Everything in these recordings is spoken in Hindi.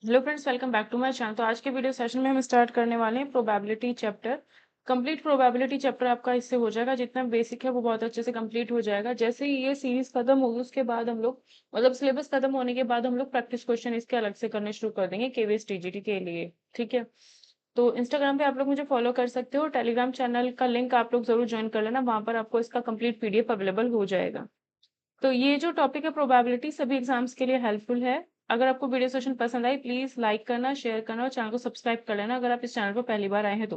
Hello friends, welcome back to my channel. तो आज के वीडियो सेशन में हम स्टार्ट करने वाले हैं probability chapter. Complete probability chapter आपका इससे हो जाएगा। जितना बेसिक है वो बहुत अच्छे से कंप्लीट हो जाएगा। जैसे ही ये सीरीज खत्म होगी उसके बाद हम लोग सिलेबस खत्म होने के बाद हम लोग प्रैक्टिस क्वेश्चन इसके अलग से करने शुरू कर देंगे केवीएस टीजीटी के लिए। ठीक है, तो इंस्टाग्राम पे आप लोग मुझे फॉलो कर सकते हो। टेलीग्राम चैनल का लिंक आप लोग जरूर ज्वाइन कर लेना, वहां पर आपको इसका कंप्लीट पीडीएफ अवेलेबल हो जाएगा। तो ये जो टॉपिक है प्रोबेबिलिटी सभी एग्जाम्स के लिए हेल्पफुल है। अगर आपको वीडियो सेशन पसंद आई प्लीज लाइक करना, शेयर करना और चैनल को सब्सक्राइब कर लेना। अगर आप इस चैनल पर पहली बार आए हैं तो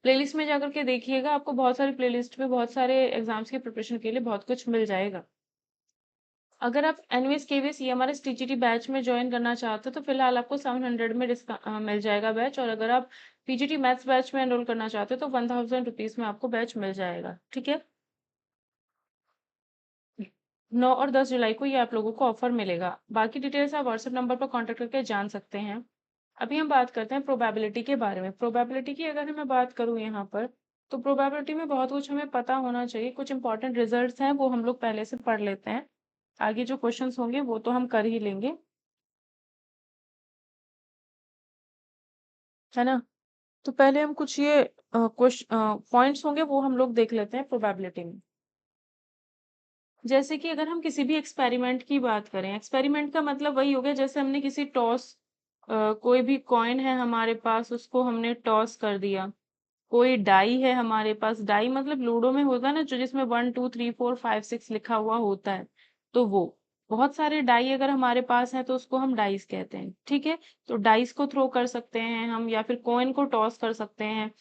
प्लेलिस्ट में जाकर के देखिएगा, आपको बहुत सारी प्लेलिस्ट में बहुत सारे एग्जाम्स की प्रिपरेशन के लिए बहुत कुछ मिल जाएगा। अगर आप एनवीएस केवीएस या हमारे टीजीटी बैच में ज्वाइन करना चाहते हो तो फिलहाल आपको 700 में मिल जाएगा बैच। और अगर आप पीजीटी मैथ्स बैच में एनरोल करना चाहते हो तो 1000 रुपीज में आपको बैच मिल जाएगा। ठीक है, 9 और 10 जुलाई को ये आप लोगों को ऑफर मिलेगा। बाकी डिटेल्स आप व्हाट्सएप नंबर पर कांटेक्ट करके जान सकते हैं। अभी हम बात करते हैं प्रोबेबिलिटी के बारे में। प्रोबेबिलिटी की अगर मैं बात करूं यहाँ पर, तो प्रोबेबिलिटी में बहुत कुछ हमें पता होना चाहिए। कुछ इंपॉर्टेंट रिजल्ट्स हैं वो हम लोग पहले से पढ़ लेते हैं। आगे जो क्वेश्चंस होंगे वो तो हम कर ही लेंगे, है ना। तो पहले हम कुछ ये क्वेश्चन पॉइंट्स होंगे वो हम लोग देख लेते हैं प्रोबेबिलिटी में। जैसे कि अगर हम किसी भी एक्सपेरिमेंट की बात करें, एक्सपेरिमेंट का मतलब वही हो गया जैसे हमने किसी कोई भी कॉइन है हमारे पास, उसको हमने टॉस कर दिया। कोई डाई है हमारे पास, डाई मतलब लूडो में होता है ना, जो जिसमें 1 2 3 4 5 6 लिखा हुआ होता है। तो वो बहुत सारे डाई अगर हमारे पास है तो उसको हम डाइस कहते हैं। ठीक है, तो डाइस को थ्रो कर सकते हैं हम या फिर कॉइन को टॉस कर सकते हैं।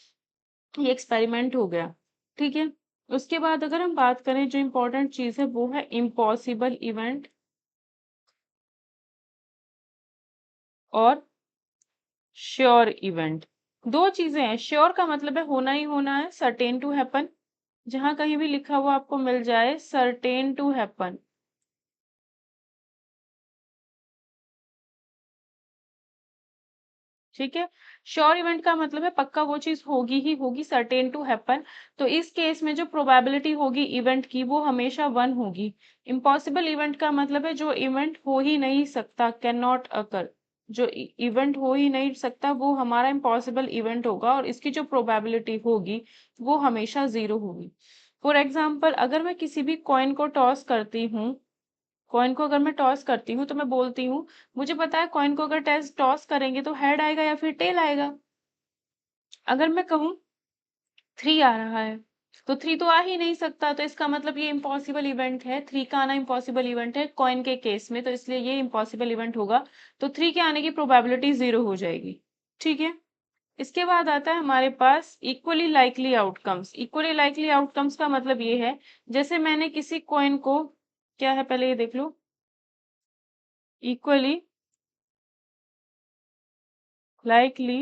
ये एक्सपेरिमेंट हो गया। ठीक है, उसके बाद अगर हम बात करें जो इम्पोर्टेंट चीज है वो है इम्पॉसिबल इवेंट और श्योर इवेंट। दो चीजें हैं। श्योर का मतलब है होना ही होना है, सर्टेन टू हैपन। जहां कहीं भी लिखा हुआ आपको मिल जाए सर्टेन टू हैपन। ठीक है, श्योर इवेंट का मतलब है पक्का वो चीज होगी ही होगी, सर्टेन टू हैपन। तो इस केस में जो प्रोबेबिलिटी होगी इवेंट की वो हमेशा 1 होगी। इम्पॉसिबल इवेंट का मतलब है जो इवेंट हो ही नहीं सकता, कैन नॉट अकर। जो इवेंट हो ही नहीं सकता वो हमारा इम्पॉसिबल इवेंट होगा और इसकी जो प्रोबेबिलिटी होगी वो हमेशा 0 होगी। फॉर एग्जाम्पल, अगर मैं किसी भी कॉइन को टॉस करती हूँ, कॉइन को अगर मैं टॉस करती हूँ तो मैं बोलती हूँ मुझे पता है कॉइन को अगर टॉस करेंगे तो हेड आएगा या फिर टेल आएगा। अगर मैं कहूँ 3 आ रहा है तो 3 तो आ ही नहीं सकता, तो इसका मतलब ये इम्पॉसिबल इवेंट है। 3 का आना इम्पॉसिबल इवेंट है कॉइन के केस में, तो इसलिए ये इम्पॉसिबल इवेंट होगा। तो 3 के आने की प्रोबेबिलिटी 0 हो जाएगी। ठीक है, इसके बाद आता है हमारे पास equally likely outcomes. Equally likely outcomes का मतलब ये है जैसे मैंने किसी कॉइन को, क्या है पहले ये देख लो, equally likely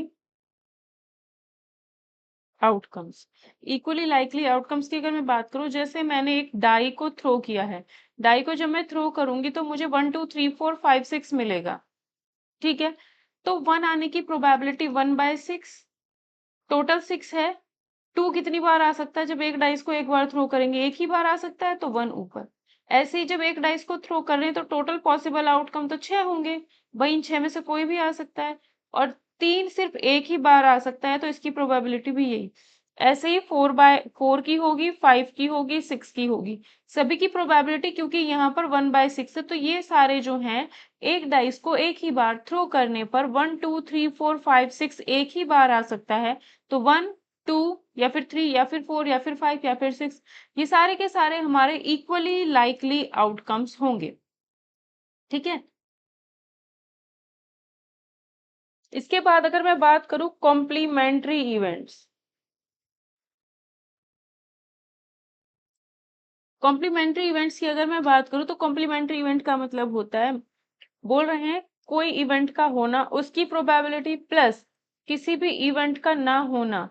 outcomes. Equally likely outcomes की अगर मैं बात करूं, जैसे मैंने एक डाई को थ्रो किया है, डाई को जब मैं थ्रो करूंगी तो मुझे 1 2 3 4 5 6 मिलेगा। ठीक है, तो 1 आने की प्रोबेबिलिटी 1/6, टोटल 6 है। 2 कितनी बार आ सकता है, जब एक डाइस को एक बार थ्रो करेंगे एक ही बार आ सकता है तो 1 ऊपर। ऐसे ही जब एक डाइस को थ्रो कर रहे हैं तो टोटल पॉसिबल आउटकम तो 6 होंगे, वही इन 6 में से कोई भी आ सकता है। और 3 सिर्फ एक ही बार आ सकता है तो इसकी प्रोबेबिलिटी भी यही। ऐसे ही 4/4 की होगी, 5 की होगी, 6 की होगी। सभी की प्रोबेबिलिटी क्योंकि यहाँ पर 1/6 है तो ये सारे जो हैं एक डाइस को एक ही बार थ्रो करने पर 1 2 3 4 5 6 एक ही बार आ सकता है। तो 1 2 या फिर 3 या फिर 4 या फिर 5 या फिर 6, ये सारे के सारे हमारे इक्वली लाइकली आउटकम्स होंगे। ठीक है, इसके बाद अगर मैं बात करूं कॉम्प्लीमेंट्री इवेंट्स। कॉम्प्लीमेंट्री इवेंट्स की अगर मैं बात करूं तो कॉम्प्लीमेंट्री इवेंट का मतलब होता है, बोल रहे हैं कोई इवेंट का होना उसकी प्रोबेबिलिटी प्लस किसी भी इवेंट का ना होना,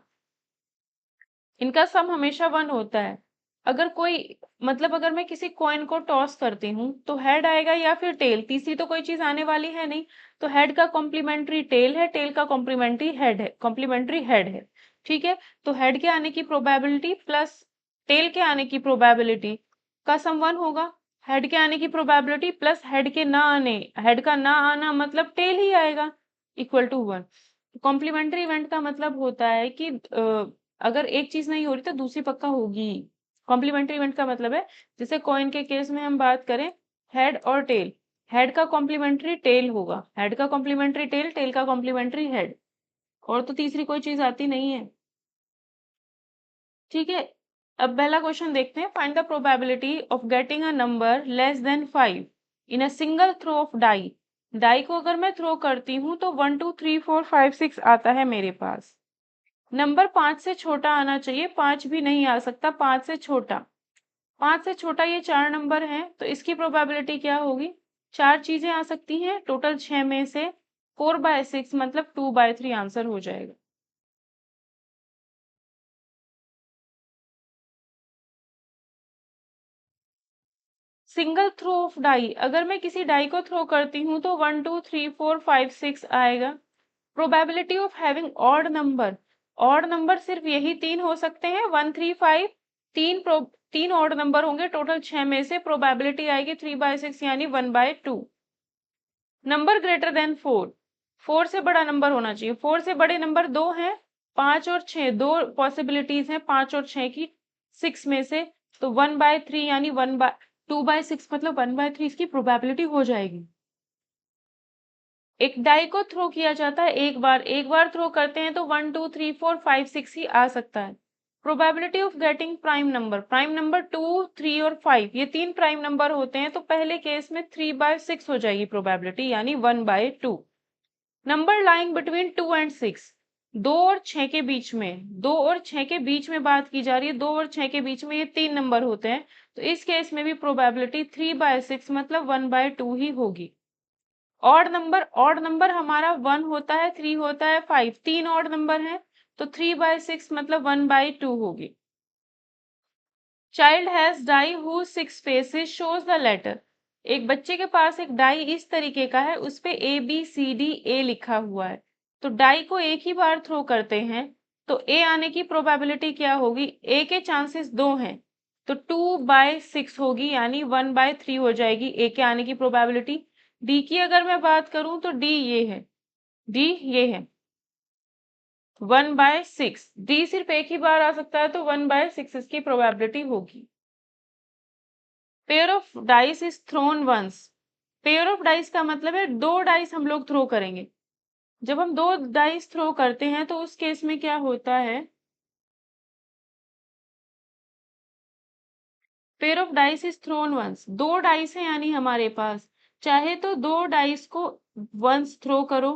इनका सम हमेशा 1 होता है। अगर कोई मतलब अगर मैं किसी कॉइन को टॉस करती हूँ तो हेड आएगा या फिर टेल, तीसरी तो कोई चीज आने वाली है नहीं। तो हेड का कॉम्प्लीमेंट्री टेल है, टेल का कॉम्प्लीमेंट्री हेड है। ठीक है, तो हेड के आने की प्रोबेबिलिटी प्लस टेल के आने की प्रोबेबिलिटी का सम 1 होगा। हेड के आने की प्रोबेबिलिटी प्लस हेड के ना आने, हेड का ना आना मतलब टेल ही आएगा। Equal to 1। कॉम्प्लीमेंट्री इवेंट का मतलब होता है कि अगर एक चीज नहीं हो रही तो दूसरी पक्का होगी। कॉम्प्लीमेंट्री इवेंट का मतलब है, जैसे कॉइन के केस में हम बात करें हेड और टेल, हेड का कॉम्प्लीमेंट्री टेल होगा, हेड का कॉम्प्लीमेंट्री टेल, टेल का कॉम्प्लीमेंट्री हेड, और तो तीसरी कोई चीज आती नहीं है। ठीक है, अब पहला क्वेश्चन देखते हैं। Find the probability of getting a number less than 5 in a single throw of die. Die को अगर मैं थ्रो करती हूँ तो 1 2 3 4 5 6 आता है मेरे पास। नंबर 5 से छोटा आना चाहिए, 5 भी नहीं आ सकता, 5 से छोटा, 5 से छोटा ये 4 नंबर हैं, तो इसकी प्रोबेबिलिटी क्या होगी? 4 चीजें आ सकती हैं, टोटल 6 में से 4/6 मतलब 2/3 आंसर हो जाएगा। सिंगल थ्रो ऑफ डाई, अगर मैं किसी डाई को थ्रो करती हूँ तो 1 2 3 4 5 6 आएगा। Probability of having odd number, odd number सिर्फ यही 3 हो सकते हैं, 1 3 5, तीन ऑड नंबर होंगे, टोटल 6 में से प्रोबेबिलिटी आएगी 3/6 यानी 1/2। नंबर ग्रेटर देन 4, 4 से बड़ा नंबर होना चाहिए, 4 से बड़े नंबर दो हैं, 5 और 6, दो पॉसिबिलिटीज हैं 5 और 6 की, 6 में से, तो 1/3 यानी 2/6 मतलब 1/3 इसकी प्रोबेबिलिटी हो जाएगी। एक डाई को थ्रो किया जाता है एक बार, एक बार थ्रो करते हैं तो 1 2 3 4 5 6 ही आ सकता है। Probability of getting prime number, prime number 2 3 और 5 ये तीन प्राइम नंबर होते हैं, तो पहले केस में 3/6 हो जाएगी प्रोबेबिलिटी यानी 1/2। नंबर लाइंग बिटवीन 2 एंड 6, 2 और 6 के बीच में, 2 और 6 के बीच में बात की जा रही है, 2 और 6 के बीच में ये तीन नंबर होते हैं, तो इस केस में भी प्रोबेबिलिटी 3/6 मतलब 1/2 ही होगी। ऑड नंबर हमारा 1 होता है, 3 होता है, 5, तीन ऑड नंबर हैं, तो 3/6 मतलब 1/2 होगी। Child has die who 6 faces shows the letter, एक बच्चे के पास एक डाई इस तरीके का है, उस पे ABCD A लिखा हुआ है, तो डाई को एक ही बार थ्रो करते हैं, तो A आने की प्रोबेबिलिटी क्या होगी? A के चांसेस 2 हैं, तो 2/6 होगी यानी 1/3 हो जाएगी A के आने की प्रोबेबिलिटी। D की अगर मैं बात करूं तो D ये है, D ये है 1/6, D सिर्फ एक ही बार आ सकता है, तो 1/6 इसकी प्रोबेबिलिटी होगी। Pair of dice is thrown once, pair of dice का मतलब है दो डाइस हम लोग थ्रो करेंगे। जब हम दो डाइस थ्रो करते हैं तो उस केस में क्या होता है? Pair of dice is thrown once, दो डाइस है यानी हमारे पास, चाहे तो दो डाइस को वंस थ्रो करो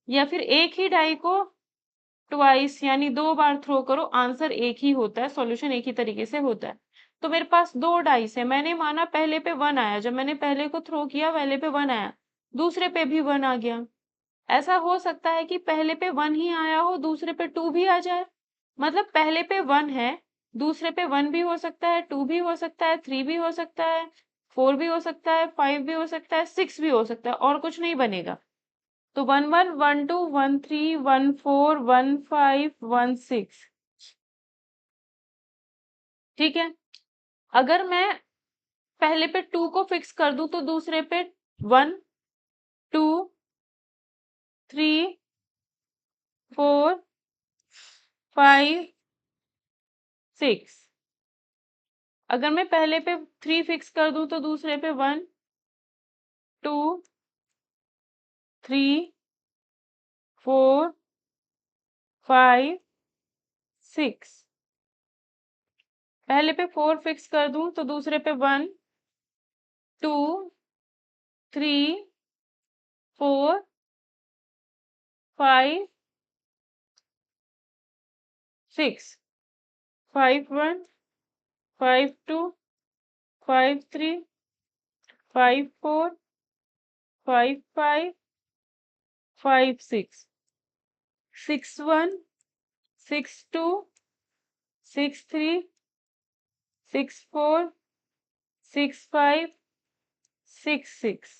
या फिर एक ही डाई को ट्वाइस यानी दो बार थ्रो करो, आंसर एक ही होता है, सॉल्यूशन एक ही तरीके से होता है। तो मेरे पास दो डाइस है, मैंने माना पहले पे 1 आया, जब मैंने पहले को थ्रो किया पहले पे 1 आया, दूसरे पे भी 1 आ गया। ऐसा हो सकता है कि पहले पे 1 ही आया हो, दूसरे पे 2 भी आ जाए, मतलब पहले पे 1 है, दूसरे पे 1 भी हो सकता है, 2 भी हो सकता है, 3 भी हो सकता है, 4 भी हो सकता है, 5 भी हो सकता है, 6 भी हो सकता है, और कुछ नहीं बनेगा। तो 1 1 1 2 1 3 1 4 1 5 1 6, ठीक है। अगर मैं पहले पे 2 को फिक्स कर दूं तो दूसरे पे 1 2 3 4 5 6, अगर मैं पहले पे 3 फिक्स कर दूं तो दूसरे पे 1 2 3 4 5 6, पहले पे 4 फिक्स कर दूं तो दूसरे पे 1 2 3 4 5 6, 5 1 5 2 5 3 5 4 5 5 5 6 6 1 6 2 6 3 6 4 6 5 6 6।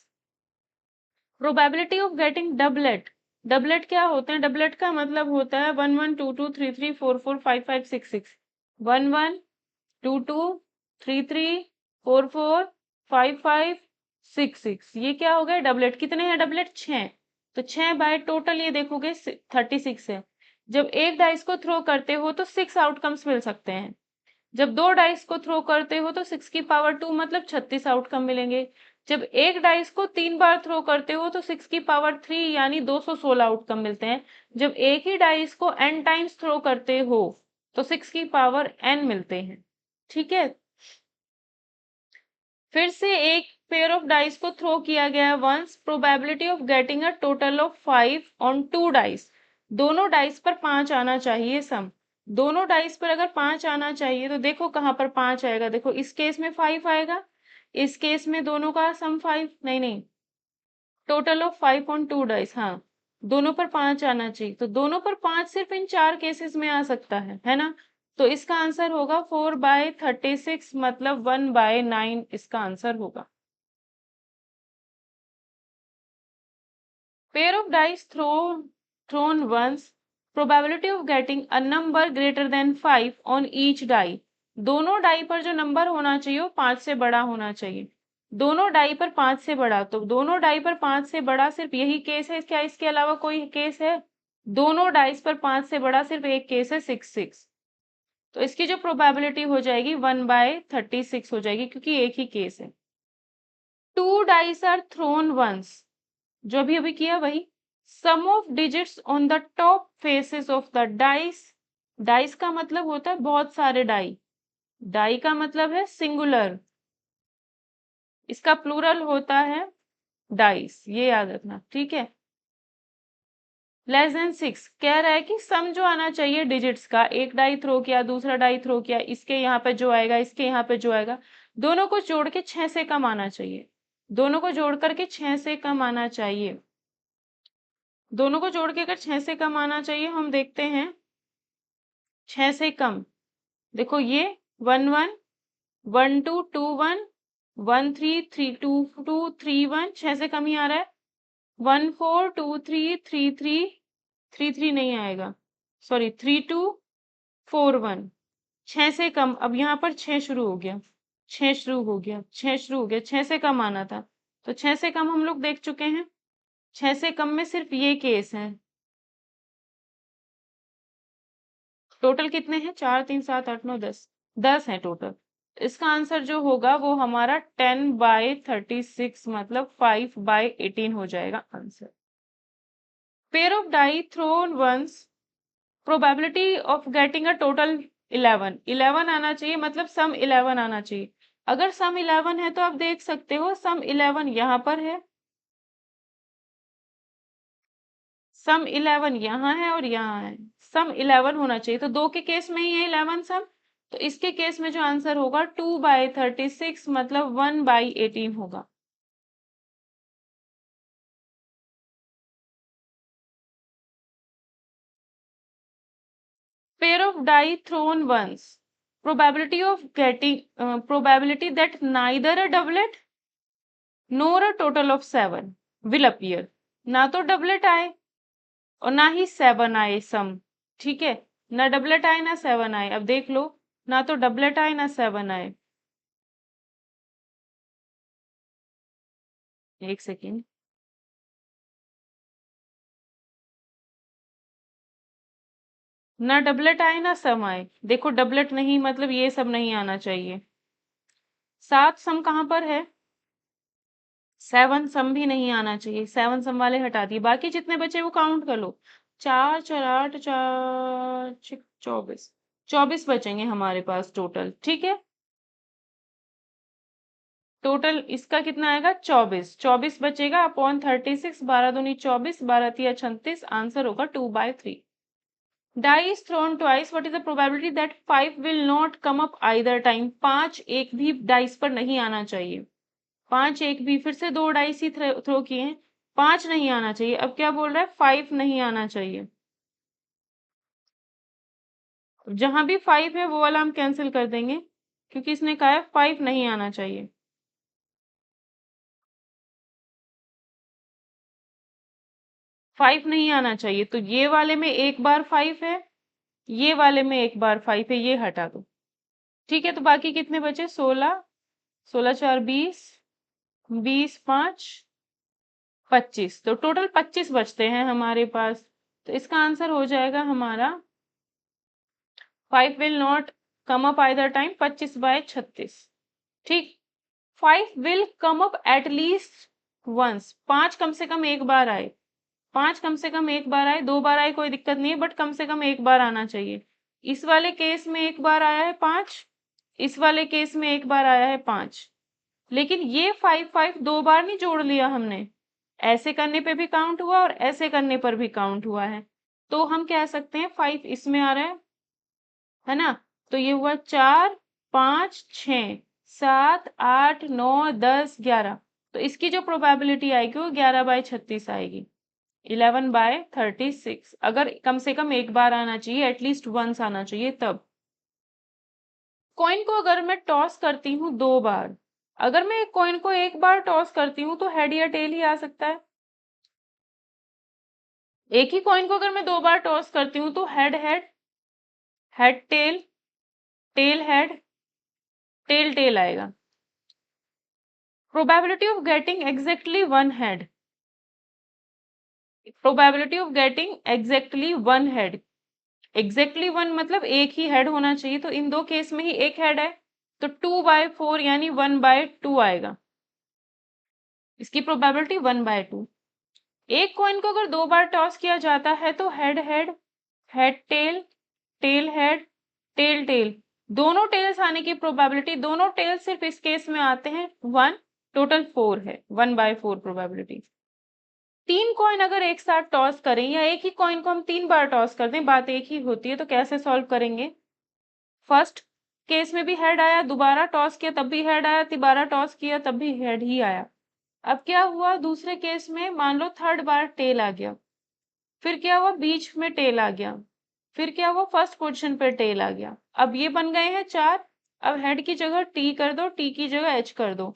Probability of getting doublet, doublet क्या होते हैं? डबलेट का मतलब होता है 1 1 2 2 3 3 4 4 5 5 6 6, 1 1 2 2 3 3 4 4 5 5 6 6, ये क्या हो गया? डबलेट। कितने हैं डबलेट? 6। तो 6 बाय टोटल ये देखोगे 36 है। जब एक डाइस को थ्रो करते हो तो 6 आउटकम्स मिल सकते हैं। जब दो डाइस को थ्रो करते हो तो 6 की पावर 2 मतलब 36 आउटकम मिलेंगे। जब एक डाइस को 3 बार थ्रो करते हो तो 6 की पावर 3 यानी 216 आउटकम मिलते हैं। जब एक ही डाइस को n टाइम्स थ्रो करते हो तो 6 की पावर n मिलते हैं। ठीक है, फिर से एक पेयर ऑफ डाइस को थ्रो किया गया है once, probability of getting a total of 5 on 2 dice. दोनों डाइस पर 5 आना चाहिए सम। दोनों डाइस पर अगर 5 आना चाहिए तो देखो कहां पर 5 आएगा, देखो इस केस में 5 आएगा, इस केस में दोनों का सम 5, नहीं नहीं, टोटल ऑफ 5 ऑन 2 डाइस, हाँ दोनों पर 5 आना चाहिए। तो दोनों पर 5 सिर्फ इन 4 केसेस में आ सकता है ना। तो इसका आंसर होगा 4/36 मतलब 1/9 इसका आंसर होगा। Pair of dice thrown once, probability of getting a number greater than 5 on each die। दोनों डाई पर जो नंबर होना चाहिए वो 5 से बड़ा होना चाहिए। दोनों डाई पर 5 से बड़ा, तो दोनों डाई पर 5 से बड़ा सिर्फ यही केस है, क्या इसके अलावा कोई केस है? दोनों डाइस पर 5 से बड़ा सिर्फ एक केस है, 6। तो इसकी जो प्रोबेबिलिटी हो जाएगी 1/36 हो जाएगी, क्योंकि एक ही केस है। 2 डाइस आर थ्रोन वंस, जो अभी अभी किया वही। Sum of digits on the top faces of the dice. Dice का मतलब होता है बहुत सारे डाई, डाई का मतलब है सिंगुलर, इसका प्लूरल होता है डाइस, ये याद रखना, ठीक है। लेस देन 6 कह रहा है कि सम जो आना चाहिए डिजिट्स का, एक डाई थ्रो किया, दूसरा डाई थ्रो किया, इसके यहाँ पे जो आएगा, इसके यहाँ पे जो आएगा, दोनों को जोड़ के 6 से कम आना चाहिए। दोनों को जोड़ करके 6 से कम आना चाहिए। दोनों को जोड़ के अगर 6 से कम आना चाहिए, हम देखते हैं 6 से कम, देखो ये 1 1 1 2 2 1 1 3 3 2 2 3 1, 6 से कम ही आ रहा है। 1 4 2 3 3 3 3 3 नहीं आएगा, सॉरी 3 2 4 1, 6 से कम। अब यहाँ पर 6 शुरू हो गया, 6 शुरू हो गया, 6 शुरू हो गया, 6 से कम आना था। तो 6 से कम हम लोग देख चुके हैं, 6 से कम में सिर्फ ये केस है। टोटल कितने हैं? 4 3 7 8 9 10, 10 है टोटल। इसका आंसर जो होगा वो हमारा 10/36 मतलब 5/18 हो जाएगा answer. Pair of die thrown once, probability of getting a total 11। 11 आना चाहिए मतलब सम 11 आना चाहिए। अगर सम 11 है तो आप देख सकते हो सम 11 यहाँ पर है, सम 11 यहाँ है और यहाँ है, सम 11 होना चाहिए। तो दो के केस में ही है 11 सम, तो इसके केस में जो आंसर होगा 2/36 मतलब 1/18 होगा। Pair of die thrown once, probability of getting, probability that neither a doublet nor a total of 7 will appear. ना तो डबलेट आए और ना ही 7 आए सम, ठीक है, ना डबलेट आए ना 7 आए। अब देख लो, ना तो डबलेट आए ना 7 आए। एक सेकेंड, ना डबलेट आए ना सम आए। देखो डबलेट नहीं मतलब ये सब नहीं आना चाहिए। 7 सम कहाँ पर है? 7 सम भी नहीं आना चाहिए, 7 सम वाले हटा दिए, बाकी जितने बचे वो काउंट कर लो। 4 4 8 4 24, 24 बचेंगे हमारे पास टोटल, ठीक है। टोटल इसका कितना आएगा? 24, 24 बचेगा अपॉन 36, 12 दूनी 24, 12 तिया 36, आंसर होगा 2/3। Die is thrown twice. What is the probability that 5 will not come up either time? 5 एक भी डाइस पर नहीं आना चाहिए। 5 एक भी, फिर से दो डाइस ही थ्रो किए हैं, 5 नहीं आना चाहिए। अब क्या बोल रहा है? 5 नहीं आना चाहिए। जहां भी 5 है वो वाला हम कैंसिल कर देंगे, क्योंकि इसने कहा है 5 नहीं आना चाहिए। 5 नहीं आना चाहिए, तो ये वाले में एक बार 5 है, ये वाले में एक बार 5 है, ये हटा दो, ठीक है। तो बाकी कितने बचे? 16, 16 4 20, 20 5 25, तो टोटल 25 बचते हैं हमारे पास। तो इसका आंसर हो जाएगा हमारा 5 will not come up either time, 25/36। ठीक। 5 will come up at least once, 5 कम से कम एक बार आए, 5 कम से कम एक बार आए, 2 बार आए कोई दिक्कत नहीं है, बट कम से कम एक बार आना चाहिए। इस वाले केस में एक बार आया है 5, इस वाले केस में एक बार आया है 5, लेकिन ये 5 2 बार नहीं जोड़ लिया हमने, ऐसे करने पे भी काउंट हुआ और ऐसे करने पर भी काउंट हुआ है। तो हम कह सकते हैं 5 इसमें आ रहा है ना। तो ये हुआ 4 5 6 7 8 9 10 11, तो इसकी जो प्रोबेबिलिटी आएगी वो 11/36 आएगी, 11/36। अगर कम से कम एक बार आना चाहिए, एटलीस्ट वंस आना चाहिए तब। कॉइन को अगर मैं टॉस करती हूँ 2 बार, अगर मैं एक कॉइन को एक बार टॉस करती हूँ तो हेड या टेल ही आ सकता है। एक ही कॉइन को अगर मैं 2 बार टॉस करती हूँ तो head head, head tail, tail head, tail tail आएगा। Probability of getting exactly one head, probability of getting exactly one head, exactly one मतलब एक ही हेड होना चाहिए, तो इन दो केस में ही एक हेड है, तो 2/4 यानी 1/2 आएगा, इसकी प्रोबेबिलिटी 1/2। एक कॉइन को अगर 2 बार टॉस किया जाता है तो head head, head tail, tail head, tail tail, दोनों टेल्स आने की प्रोबेबिलिटी, दोनों टेल्स सिर्फ इस केस में आते हैं 1, टोटल 4 है, 1/4 प्रोबेबिलिटी। 3 कॉइन अगर एक साथ टॉस करें या एक ही कॉइन को हम 3 बार टॉस कर दें, बात एक ही होती है, तो कैसे सॉल्व करेंगे। फर्स्ट केस में भी हेड आया, दोबारा टॉस किया तब भी हेड आया, दोबारा टॉस किया तब भी हेड ही आया। अब क्या हुआ दूसरे केस में, मान लो थर्ड बार टेल आ गया, फिर क्या हुआ बीच में टेल आ गया, फिर क्या हुआ फर्स्ट पोजीशन पे टेल आ गया। अब ये बन गए हैं 4, अब हेड की जगह टी कर दो, टी की जगह एच कर दो।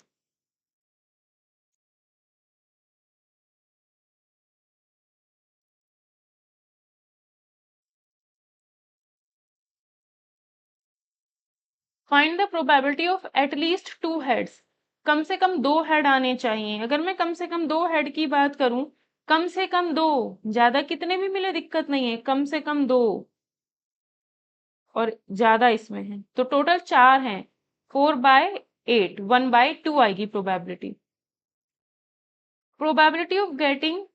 Find the probability of at least 2 heads, कम से कम 2 हेड आने चाहिए। अगर मैं कम से कम 2 हेड की बात करूं, कम से कम 2, ज्यादा कितने भी मिले दिक्कत नहीं है, कम से कम 2, और ज्यादा इसमें है तो टोटल 4 हैं, 4/8, 1/2 आएगी probability. Probability of getting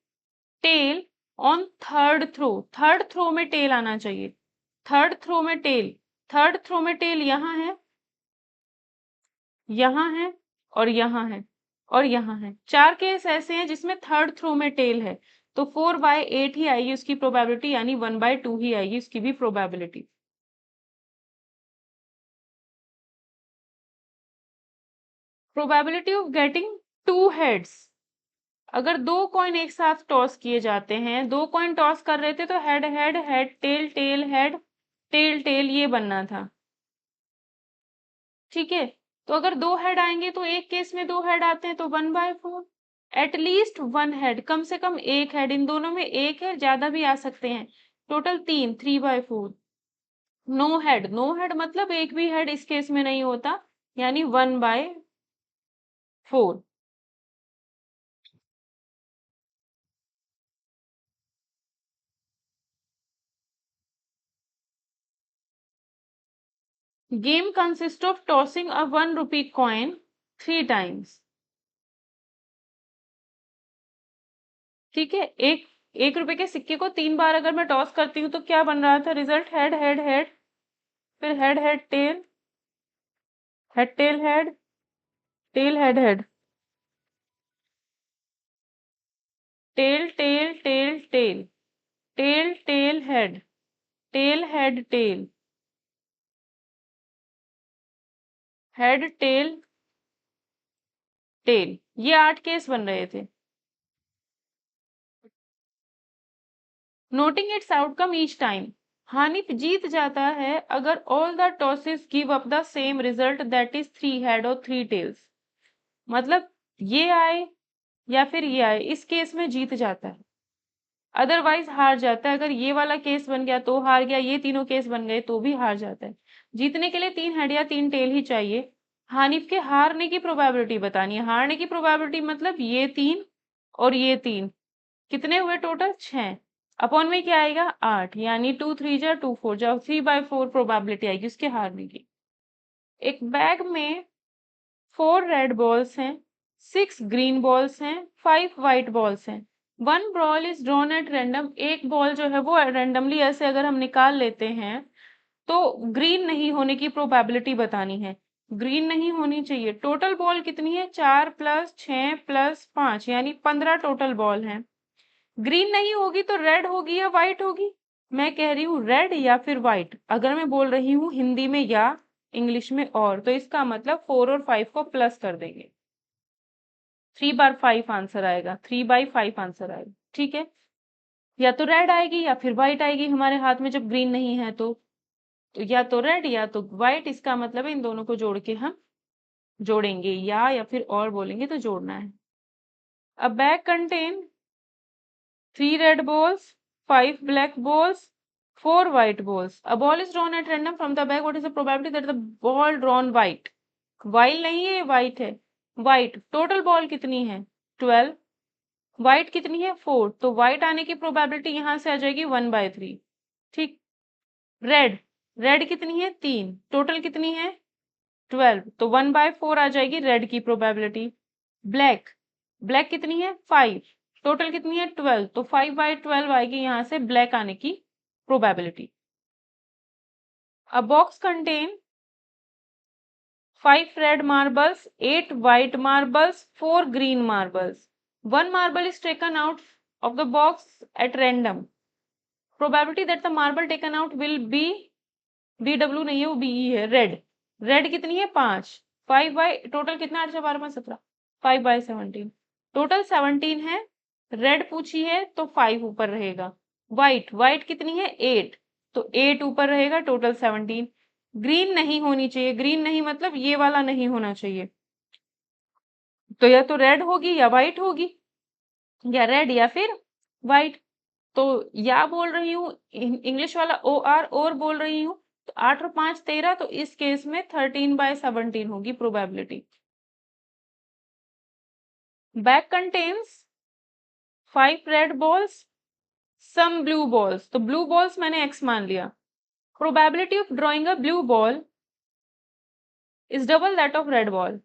tail on third throw, third throw में टेल आना चाहिए, थर्ड थ्रो में टेल, थर्ड थ्रो में टेल यहाँ है, यहाँ है, और यहाँ है, और यहाँ है, 4 केस ऐसे हैं जिसमें थर्ड थ्रो में टेल है, तो 4/8 ही आएगी उसकी प्रोबेबिलिटी, यानी 1/2 ही आएगी उसकी भी probability. Probability of getting 2 heads, अगर 2 कॉइन एक साथ टॉस किए जाते हैं, 2 कॉइन टॉस कर रहे थे तो head head, head tail, tail head, tail tail ये बनना था, ठीक है। तो अगर 2 हेड आएंगे तो एक केस में 2 हेड आते हैं तो 1/4, एटलीस्ट 1 हेड, कम से कम एक हेड, इन दोनों में एक है, ज्यादा भी आ सकते हैं, total 3, 3/4। No head, no head मतलब एक भी हेड इस केस में नहीं होता, यानी 1/4। Game consist of tossing a 1 rupee coin 3 times, ठीक है। एक 1 रुपए के सिक्के को 3 बार अगर मैं टॉस करती हूँ तो क्या बन रहा था रिजल्ट, हेड हेड हेड, फिर head head tail, head tail head, tail head head, tail tail tail tail, tail tail head, tail head tail, head tail tail, ये 8 केस बन रहे थे। Noting its outcome each time, Hanif जीत जाता है अगर all the tosses give up the same result, that is 3 head और 3 टेल्स, मतलब ये आए या फिर ये आए, इस केस में जीत जाता है, अदरवाइज हार जाता है। अगर ये वाला केस बन गया तो हार गया, ये तीनों केस बन गए तो भी हार जाता है। जीतने के लिए 3 हेड या 3 टेल ही चाहिए। हानिफ के हारने की प्रोबेबिलिटी बतानी है, हारने की प्रोबेबिलिटी मतलब ये 3 और ये 3, कितने हुए टोटल? 6। अपॉन में क्या आएगा? 8, यानी 2 3 जा 2 4 जा 3/4 प्रोबेबिलिटी आएगी उसके हारने की। एक बैग में 4 रेड बॉल्स हैं, 6 ग्रीन बॉल्स हैं, 5 व्हाइट बॉल्स हैं। 1 ball is drawn at random, एक बॉल जो है वो रैंडमली ऐसे अगर हम निकाल लेते हैं तो ग्रीन नहीं होने की प्रोबेबिलिटी बतानी है। ग्रीन नहीं होनी चाहिए। टोटल बॉल कितनी है? 4 + 6 + 5 यानी 15 टोटल बॉल हैं। ग्रीन नहीं होगी तो रेड होगी या व्हाइट होगी? मैं कह रही हूँ रेड या फिर व्हाइट। अगर मैं बोल रही हूँ हिंदी में या इंग्लिश में और, तो इसका मतलब 4 और 5 को प्लस कर देंगे। 3/5 आंसर आएगा, 3/5 आंसर आएगा। ठीक है, या तो रेड आएगी या फिर व्हाइट आएगी हमारे हाथ में जब ग्रीन नहीं है तो या तो रेड या तो व्हाइट। इसका मतलब है इन दोनों को जोड़ के हम जोड़ेंगे, या फिर और बोलेंगे तो जोड़ना है। A bag contain 3 red balls, 5 black balls, 4 white balls. A ball is drawn at random from the bag. What is the probability that the ball drawn white? White नहीं है, white है। White टोटल बॉल कितनी है? 12। व्हाइट कितनी है? 4। तो व्हाइट आने की प्रोबेबिलिटी यहां से आ जाएगी 1/3। ठीक। रेड, रेड कितनी है? 3। टोटल कितनी है? 12। तो 1/4 आ जाएगी रेड की प्रोबेबिलिटी। ब्लैक, ब्लैक कितनी है? 5। टोटल कितनी है? 12। तो 5/12 आएगी यहाँ से ब्लैक आने की probability. A box contain 5 red marbles, 8 white marbles, 4 green marbles. 1 marble is taken out of the box at random. Probability that the marble taken out will be BW नहीं है, वो BE है, रेड। रेड कितनी है? 5। 5 बाय टोटल कितना? 8 12 5 17, 5/17। टोटल 17 है। रेड पूछी है तो 5 ऊपर रहेगा। व्हाइट, व्हाइट कितनी है? 8। तो 8 ऊपर रहेगा, टोटल 17। ग्रीन नहीं होनी चाहिए। ग्रीन नहीं मतलब ये वाला नहीं होना चाहिए। तो या तो रेड होगी या व्हाइट होगी, या रेड या फिर व्हाइट। तो या बोल रही हूँ इंग्लिश वाला OR और बोल रही हूँ, तो 8 और 5 13, तो इस केस में 13/17 होगी probability. Bag contains 5 red balls, some blue balls. तो ब्लू बॉल्स मैंने x मान लिया। Probability of drawing a blue ball is double that of red ball.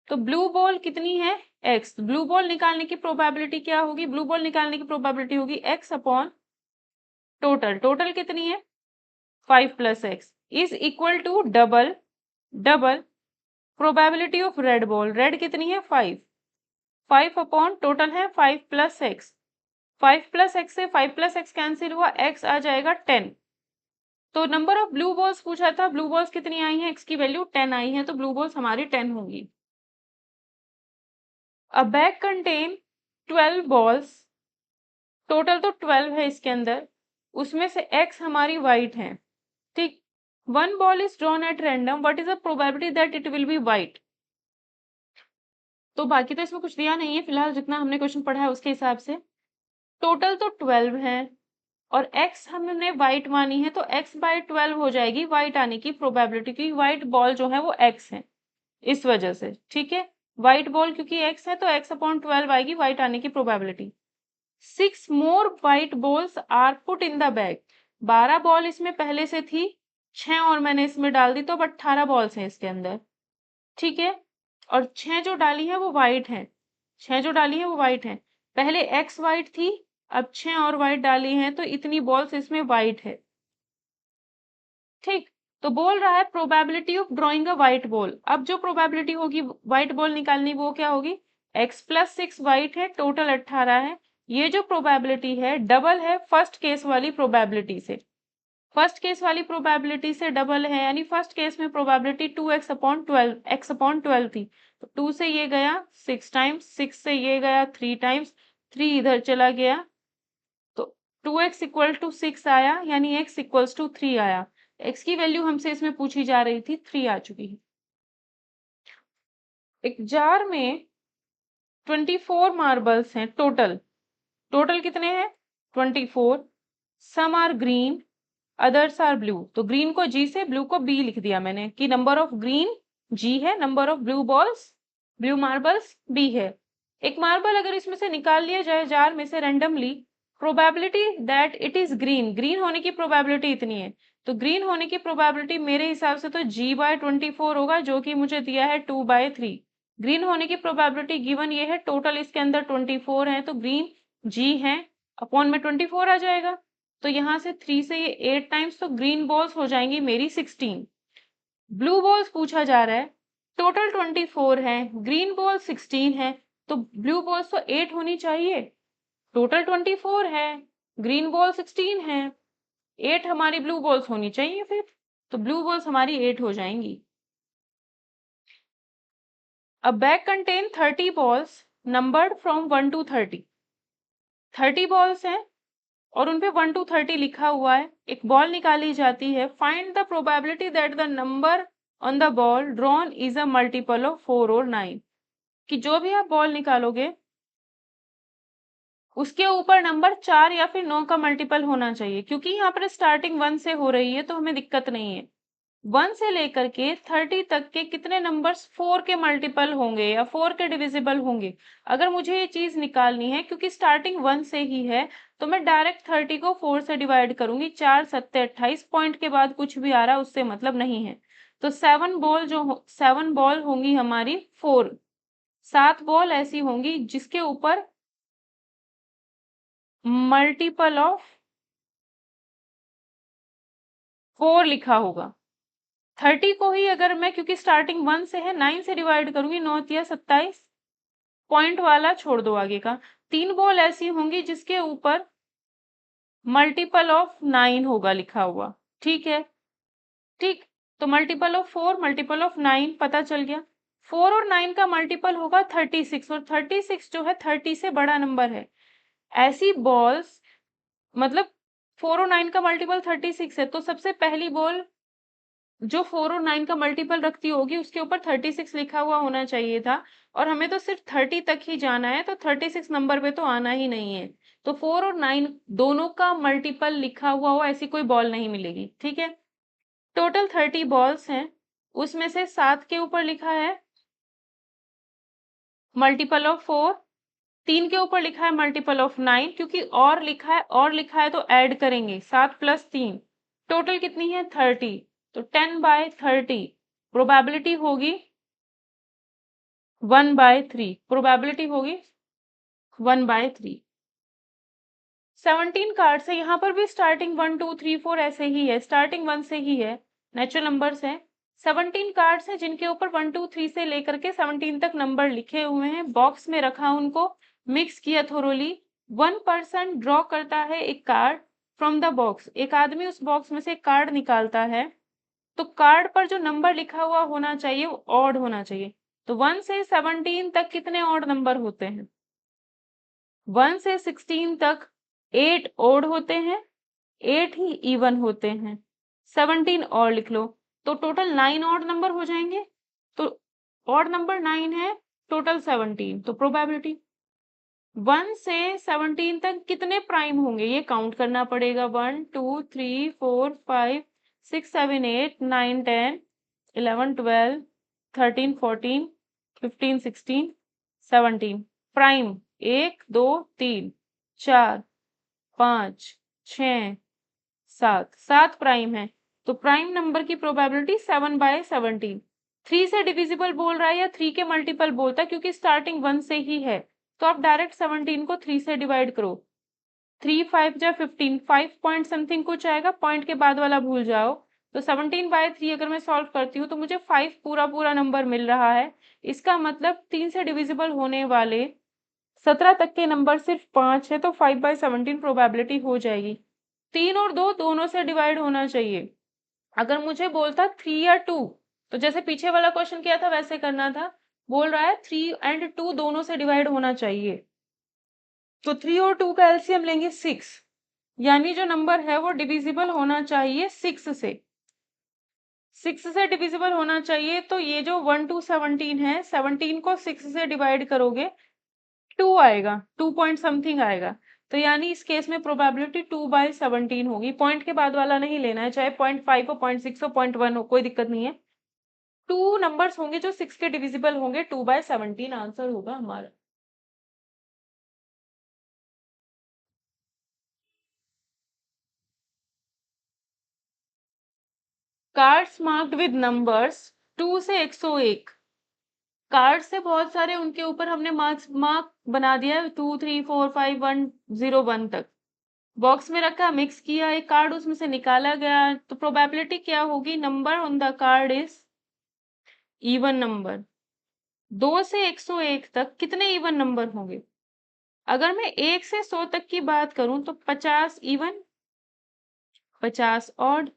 तो ब्लू बॉल कितनी है? x। ब्लू बॉल निकालने की प्रोबेबिलिटी क्या होगी? ब्लू बॉल निकालने की प्रोबेबिलिटी होगी x अपॉन टोटल। टोटल कितनी है? 5 + x is equal to double probability of red ball. Red कितनी है? 5। 5 अपॉन टोटल है 5 + x। 5 + x से 5 + x कैंसिल हुआ, x आ जाएगा 10। तो नंबर ऑफ ब्लू बॉल्स पूछा था, ब्लू बॉल्स कितनी आई हैं? x की वैल्यू 10 आई है, तो ब्लू बॉल्स हमारी 10 होगी। अ बैग कंटेन 12 बॉल्स, टोटल तो 12 है इसके अंदर, उसमें से x हमारी व्हाइट है। ठीक। 1 ball is drawn at random, what is the probability that it will be white? तो बाकी तो इसमें कुछ दिया नहीं है फिलहाल, जितना हमने क्वेश्चन पढ़ा है उसके हिसाब से। टोटल तो 12 है और x हमने व्हाइट मानी है, तो x/12 हो जाएगी व्हाइट आने की प्रोबेबिलिटी, क्योंकि व्हाइट बॉल जो है वो x है, इस वजह से। ठीक है, व्हाइट बॉल क्योंकि x है तो x/12 आएगी व्हाइट आने की probability. 6 more white balls are put in the bag. 12 ball इसमें पहले से थी, 6 और मैंने इसमें डाल दी, तो अब 18 बॉल्स हैं इसके अंदर। ठीक है, और 6 जो डाली है वो व्हाइट है। 6 जो डाली है वो व्हाइट है। पहले x व्हाइट थी, अब 6 और व्हाइट डाली हैं, तो इतनी बॉल्स इसमें व्हाइट है। ठीक। तो बोल रहा है probability of drawing a white ball. अब जो प्रोबेबिलिटी होगी व्हाइट बॉल निकालनी, वो क्या होगी? x + 6 व्हाइट है, टोटल 18 है। ये जो प्रोबेबिलिटी है डबल है फर्स्ट केस वाली प्रोबेबिलिटी से। फर्स्ट केस वाली प्रोबेबिलिटी से डबल है, यानी फर्स्ट केस में प्रोबेबिलिटी 2x/12 x/12 थी, तो 2 से ये गया 6 टाइम्स, 6 से ये गया 3 टाइम्स, 3 इधर चला गया, तो 2x = 6 आया, यानी x = 3 आया। x की वैल्यू हमसे इसमें पूछी जा रही थी, 3 आ चुकी है। एक जार में 24 मार्बल्स हैं टोटल। टोटल कितने हैं? 24। Some are green, others are blue. तो ग्रीन को G से, ब्लू को B लिख दिया मैंने, कि नंबर ऑफ ग्रीन G है, number of blue balls, blue marbles B है। एक मार्बल अगर इसमें से निकाल लिया जाए जार में से randomly, probability that it is green, green होने की प्रोबेबिलिटी इतनी है, तो ग्रीन होने की प्रोबेबिलिटी मेरे हिसाब से तो G/24 होगा, जो कि मुझे दिया है 2/3। ग्रीन होने की प्रोबेबिलिटी गिवन ये है, टोटल इसके अंदर 24 है, तो ग्रीन G है, अपॉन में 24 आ जाएगा। तो यहाँ से 3 से ये 8 टाइम्स, तो ग्रीन बॉल्स हो जाएंगी मेरी 16। ब्लू बॉल्स पूछा जा रहा है, टोटल 24 है, ग्रीन बॉल 16 है, तो ब्लू बॉल्स तो 8 होनी चाहिए। टोटल 24 है, ग्रीन बॉल 16 है, 8 हमारी ब्लू बॉल्स होनी चाहिए फिर, तो ब्लू बॉल्स हमारी 8 हो जाएंगी। A bag contain 30 balls numbered from 1 to 30। 30 balls हैं और उन पे 1 to 30 लिखा हुआ है। एक बॉल निकाली जाती है। Find the probability that the number on the ball drawn is a multiple of 4 और 9, कि जो भी आप बॉल निकालोगे उसके ऊपर नंबर 4 या फिर 9 का मल्टीपल होना चाहिए। क्योंकि यहाँ पर स्टार्टिंग 1 से हो रही है तो हमें दिक्कत नहीं है। 1 से लेकर के 30 तक के कितने नंबर्स 4 के मल्टीपल होंगे या 4 के डिविजिबल होंगे, अगर मुझे ये चीज निकालनी है, क्योंकि स्टार्टिंग 1 से ही है, तो मैं डायरेक्ट 30 को 4 से डिवाइड करूंगी। 4 सत्ते 28, पॉइंट के बाद कुछ भी आ रहा है उससे मतलब नहीं है। तो 7 बॉल होंगी हमारी 4, 7 बॉल ऐसी होंगी जिसके ऊपर मल्टीपल ऑफ 4 लिखा होगा। 30 को ही अगर मैं, क्योंकि स्टार्टिंग 1 से है, 9 से डिवाइड करूंगी, 9 या 27, पॉइंट वाला छोड़ दो आगे का। 3 बॉल ऐसी होंगी जिसके ऊपर मल्टीपल ऑफ 9 होगा लिखा हुआ। ठीक है, ठीक। तो मल्टीपल ऑफ 4, मल्टीपल ऑफ 9 पता चल गया। 4 और 9 का मल्टीपल होगा 36, और 36 जो है 30 से बड़ा नंबर है। ऐसी बॉल्स, मतलब 4 और 9 का मल्टीपल 36 है, तो सबसे पहली बॉल जो 4 और 9 का मल्टीपल रखती होगी उसके ऊपर 36 लिखा हुआ होना चाहिए था, और हमें तो सिर्फ 30 तक ही जाना है, तो 36 नंबर पे तो आना ही नहीं है। तो 4 और 9 दोनों का मल्टीपल लिखा हुआ हो ऐसी कोई बॉल नहीं मिलेगी। ठीक है, टोटल 30 बॉल्स हैं, उसमें से 7 के ऊपर लिखा है मल्टीपल ऑफ 4, 3 के ऊपर लिखा है मल्टीपल ऑफ 9, क्योंकि और लिखा है तो ऐड करेंगे, 7 + 3, टोटल कितनी है 30, तो 10/30 प्रोबेबिलिटी होगी 1/3, प्रोबेबिलिटी होगी 1/3। 17 कार्ड्स है, यहाँ पर भी स्टार्टिंग 1 2 3 4 ऐसे ही है, स्टार्टिंग 1 से ही है, नेचुरल नंबर्स है। 17 कार्ड्स हैं जिनके ऊपर 1 2 3 से लेकर के 17 तक नंबर लिखे हुए हैं, बॉक्स में रखा, उनको मिक्स किया थोरोली। 1 पर्सन ड्रॉ करता है एक कार्ड फ्रॉम द बॉक्स, एक आदमी उस बॉक्स में से एक कार्ड निकालता है, तो कार्ड पर जो नंबर लिखा हुआ होना चाहिए वो ऑड होना चाहिए। तो 1 से 17 तक कितने ऑड नंबर होते हैं? 1 से 16 तक 8 ऑड होते हैं, 8 ही इवन होते हैं। 17 और लिख लो, तो टोटल 9 ऑड नंबर हो जाएंगे। तो ऑड नंबर 9 है, टोटल 17, तो प्रोबेबिलिटी 1 से 17 तक कितने प्राइम होंगे ये काउंट करना पड़ेगा। 1 2 3 4 5 6 7 8 9 10 11 12 13 14 15 16 17 प्राइम 1 2 3 4 5 6 7, 7 प्राइम है, तो प्राइम नंबर की प्रोबेबिलिटी 7/17। 3 से डिविजिबल बोल रहा है या 3 के मल्टीपल बोलता है, क्योंकि स्टार्टिंग 1 से ही है, तो आप डायरेक्ट 17 को 3 से डिवाइड करो। 3 5 जा 15, 5 पॉइंट समथिंग कुछ आएगा, पॉइंट के बाद वाला भूल जाओ। तो 17/3 अगर मैं सॉल्व करती हूँ तो मुझे 5 पूरा पूरा नंबर मिल रहा है। इसका मतलब 3 से डिविजिबल होने वाले 17 तक के नंबर सिर्फ 5 है, तो 5/17 प्रोबेबिलिटी हो जाएगी। 3 और 2 दोनों से डिवाइड होना चाहिए। अगर मुझे बोलता 3 या 2, तो जैसे पीछे वाला क्वेश्चन किया था वैसे करना था। बोल रहा है 3 और 2 दोनों से डिवाइड होना चाहिए, तो 3 और 2 का एलसीएम लेंगे 6, यानी जो नंबर है वो डिविजिबल होना चाहिए 6 से। 6 से डिविजिबल होना चाहिए, तो ये जो 1 to 17 है, 17 को 6 से डिवाइड करोगे 2 आएगा, 2 पॉइंट समथिंग आएगा। तो यानी इस केस में प्रोबेबिलिटी 2/17 होगी। पॉइंट के बाद वाला नहीं लेना है, चाहे 0.5 हो, 0.6 हो, 0.1 हो, कोई दिक्कत नहीं है। 2 नंबर्स होंगे जो 6 के डिविजिबल होंगे, 2/17 आंसर होगा हमारा। कार्ड्स मार्क्ड विद नंबर्स 2 से 101। कार्ड से बहुत सारे उनके ऊपर हमने मार्क बना दिया है 2 3 4 5 1 0 1 तक। बॉक्स में रखा, मिक्स किया, एक कार्ड उसमें से निकाला गया, तो प्रोबेबिलिटी क्या होगी? Number on the card is even number. 2 से 101 तक कितने इवन नंबर होंगे? अगर मैं 1 से 100 तक की बात करूं तो 50 इवन, 50 ऑड।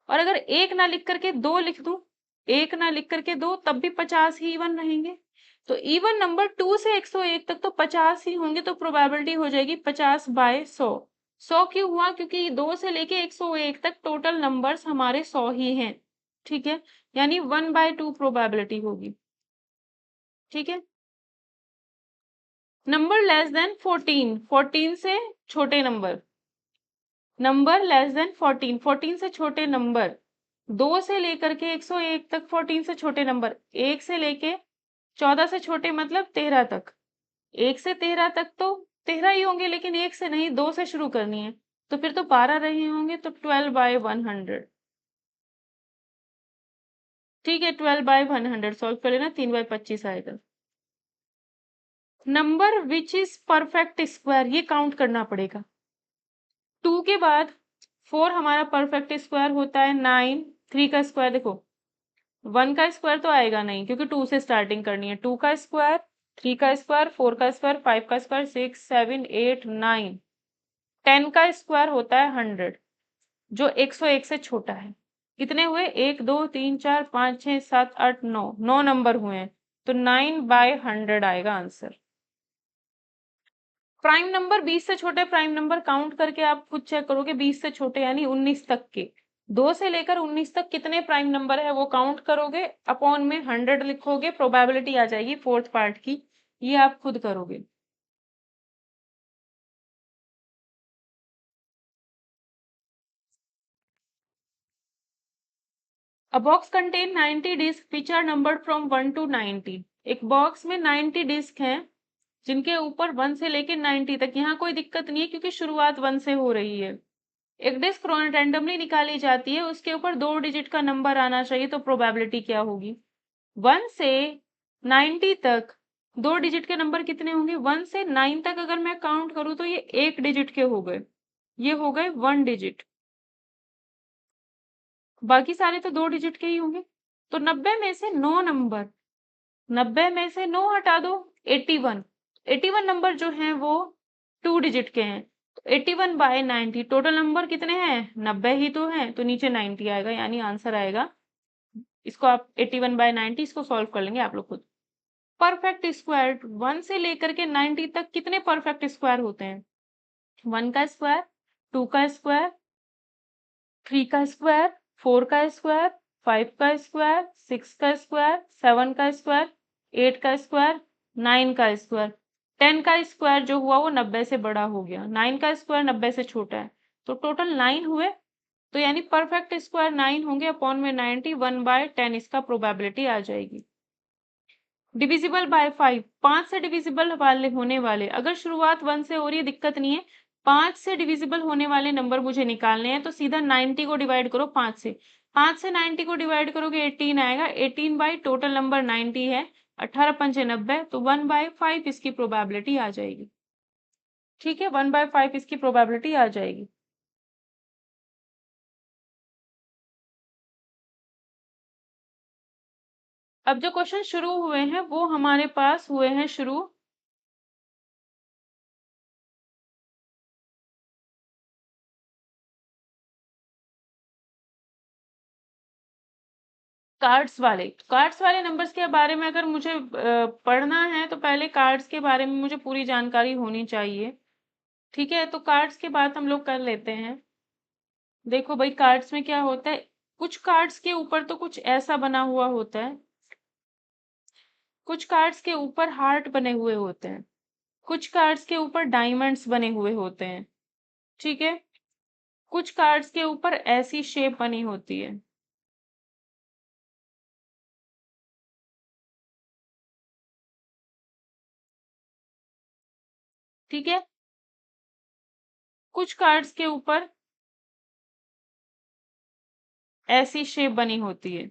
और अगर एक ना लिख करके 2 लिख दूं, एक ना लिख करके 2, तब भी 50 ही इवन रहेंगे। तो इवन नंबर 2 से 101 तक तो 50 ही होंगे, तो प्रोबेबिलिटी हो जाएगी 50/100। 100 क्यों हुआ? क्योंकि 2 से लेके 101 तक टोटल नंबर्स हमारे 100 ही हैं। ठीक है, यानी 1/2 प्रोबेबिलिटी होगी। ठीक है, नंबर लेस देन 14, 14 से छोटे नंबर, नंबर लेस देन 14, 14 से छोटे नंबर, 2 से लेकर के 101 तक 14 से छोटे नंबर, 1 से लेके 14 से छोटे मतलब 13 तक, 1 से 13 तक तो 13 ही होंगे, लेकिन 1 से नहीं, 2 से शुरू करनी है, तो फिर तो 12 रहे होंगे, तो 12/100। ठीक है, 12/100 सॉल्व कर लेना, 3/25 आएगा। Number which is perfect square, ये काउंट करना पड़ेगा। 2 के बाद 4 हमारा परफेक्ट स्क्वायर होता है 9, 3 का स्क्वायर देखो, 1 का स्क्वायर तो आएगा नहीं क्योंकि 2 से स्टार्टिंग करनी है, 2 का स्क्वायर, 3 का स्क्वायर, 4 का स्क्वायर, 5 का स्क्वायर, 6 7 8 9, 10 का स्क्वायर होता है 100, जो 101 से छोटा है। कितने हुए? 1 2 3 4 5 6 7 8 9, 9 नंबर हुए हैं, तो 9/100 आएगा आंसर। प्राइम नंबर 20 से छोटे प्राइम नंबर काउंट करके आप खुद चेक करोगे, 20 से छोटे यानी 19 तक के, 2 से लेकर 19 तक कितने प्राइम नंबर है वो काउंट करोगे, अपॉन में 100 लिखोगे, प्रोबेबिलिटी आ जाएगी फोर्थ पार्ट की, ये आप खुद करोगे। A box contain 90 discs which are numbered from 1 to 90। एक बॉक्स में 90 डिस्क हैं जिनके ऊपर 1 से लेके 90 तक, यहाँ कोई दिक्कत नहीं है क्योंकि शुरुआत 1 से हो रही है। एक डिस्क रैंडमली निकाली जाती है, उसके ऊपर 2 डिजिट का नंबर आना चाहिए, तो प्रोबेबिलिटी क्या होगी? 1 से 90 तक 2 डिजिट के नंबर कितने होंगे? 1 से 9 तक अगर मैं काउंट करूं तो ये 1 डिजिट के हो गए, ये हो गए 1 डिजिट, बाकी सारे तो 2 डिजिट के ही होंगे। तो 90 में से 9 नंबर, 90 में से 9 हटा दो, 81, 81 नंबर जो हैं वो 2 डिजिट के हैं, तो 81/90 टोटल नंबर कितने हैं? 90 ही तो हैं, तो नीचे 90 आएगा, यानी आंसर आएगा। इसको आप 81/90 इसको सॉल्व कर लेंगे आप लोग खुद। परफेक्ट स्क्वायर 1 से लेकर के 90 तक कितने परफेक्ट स्क्वायर होते हैं? 1 का स्क्वायर, 2 का स्क्वायर, 3 का स्क्वायर, 4 का स्क्वायर, 5 का स्क्वायर, 6 का स्क्वायर, 7 का स्क्वायर, 8 का स्क्वायर, 9 का स्क्वायर। 10 का स्क्वायर जो हुआ वो 90 से बड़ा हो गया, 9 का स्क्वायर 90 से छोटा है, तो टोटल 9 हुए, तो यानी परफेक्ट स्क्वायर 9 होंगे, अपॉन में 90, 1/10 इसका प्रोबेबिलिटी आ जाएगी। डिविजिबल बाय 5, 5 से डिविजिबल वाले होने वाले, अगर शुरुआत 1 से हो रही है दिक्कत नहीं है, 5 से डिविजिबल होने वाले नंबर मुझे निकालने हैं, तो सीधा 90 को डिवाइड करो 5 से, 5 से 90 को डिवाइड करोगे 18 आएगा, 18 बाई टोटल नंबर 90 है, 18 पंचे 90, तो 1/5 इसकी प्रोबेबिलिटी आ जाएगी। ठीक है, 1/5 इसकी प्रोबेबिलिटी आ जाएगी। अब जो क्वेश्चन शुरू हुए हैं वो हमारे पास हुए हैं शुरू कार्ड्स वाले नंबर्स के बारे में अगर मुझे पढ़ना है तो पहले कार्ड्स के बारे में मुझे पूरी जानकारी होनी चाहिए। ठीक है, तो कार्ड्स के बाद हम लोग कर लेते हैं। देखो भाई, कार्ड्स में क्या होता है, कुछ कार्ड्स के ऊपर तो कुछ ऐसा बना हुआ होता है, कुछ कार्ड्स के ऊपर हार्ट बने हुए होते हैं, कुछ कार्ड्स के ऊपर डायमंड्स बने हुए होते हैं। ठीक है, कुछ कार्ड्स के ऊपर ऐसी शेप बनी होती है। ठीक है, कुछ कार्ड्स के ऊपर ऐसी शेप बनी होती है।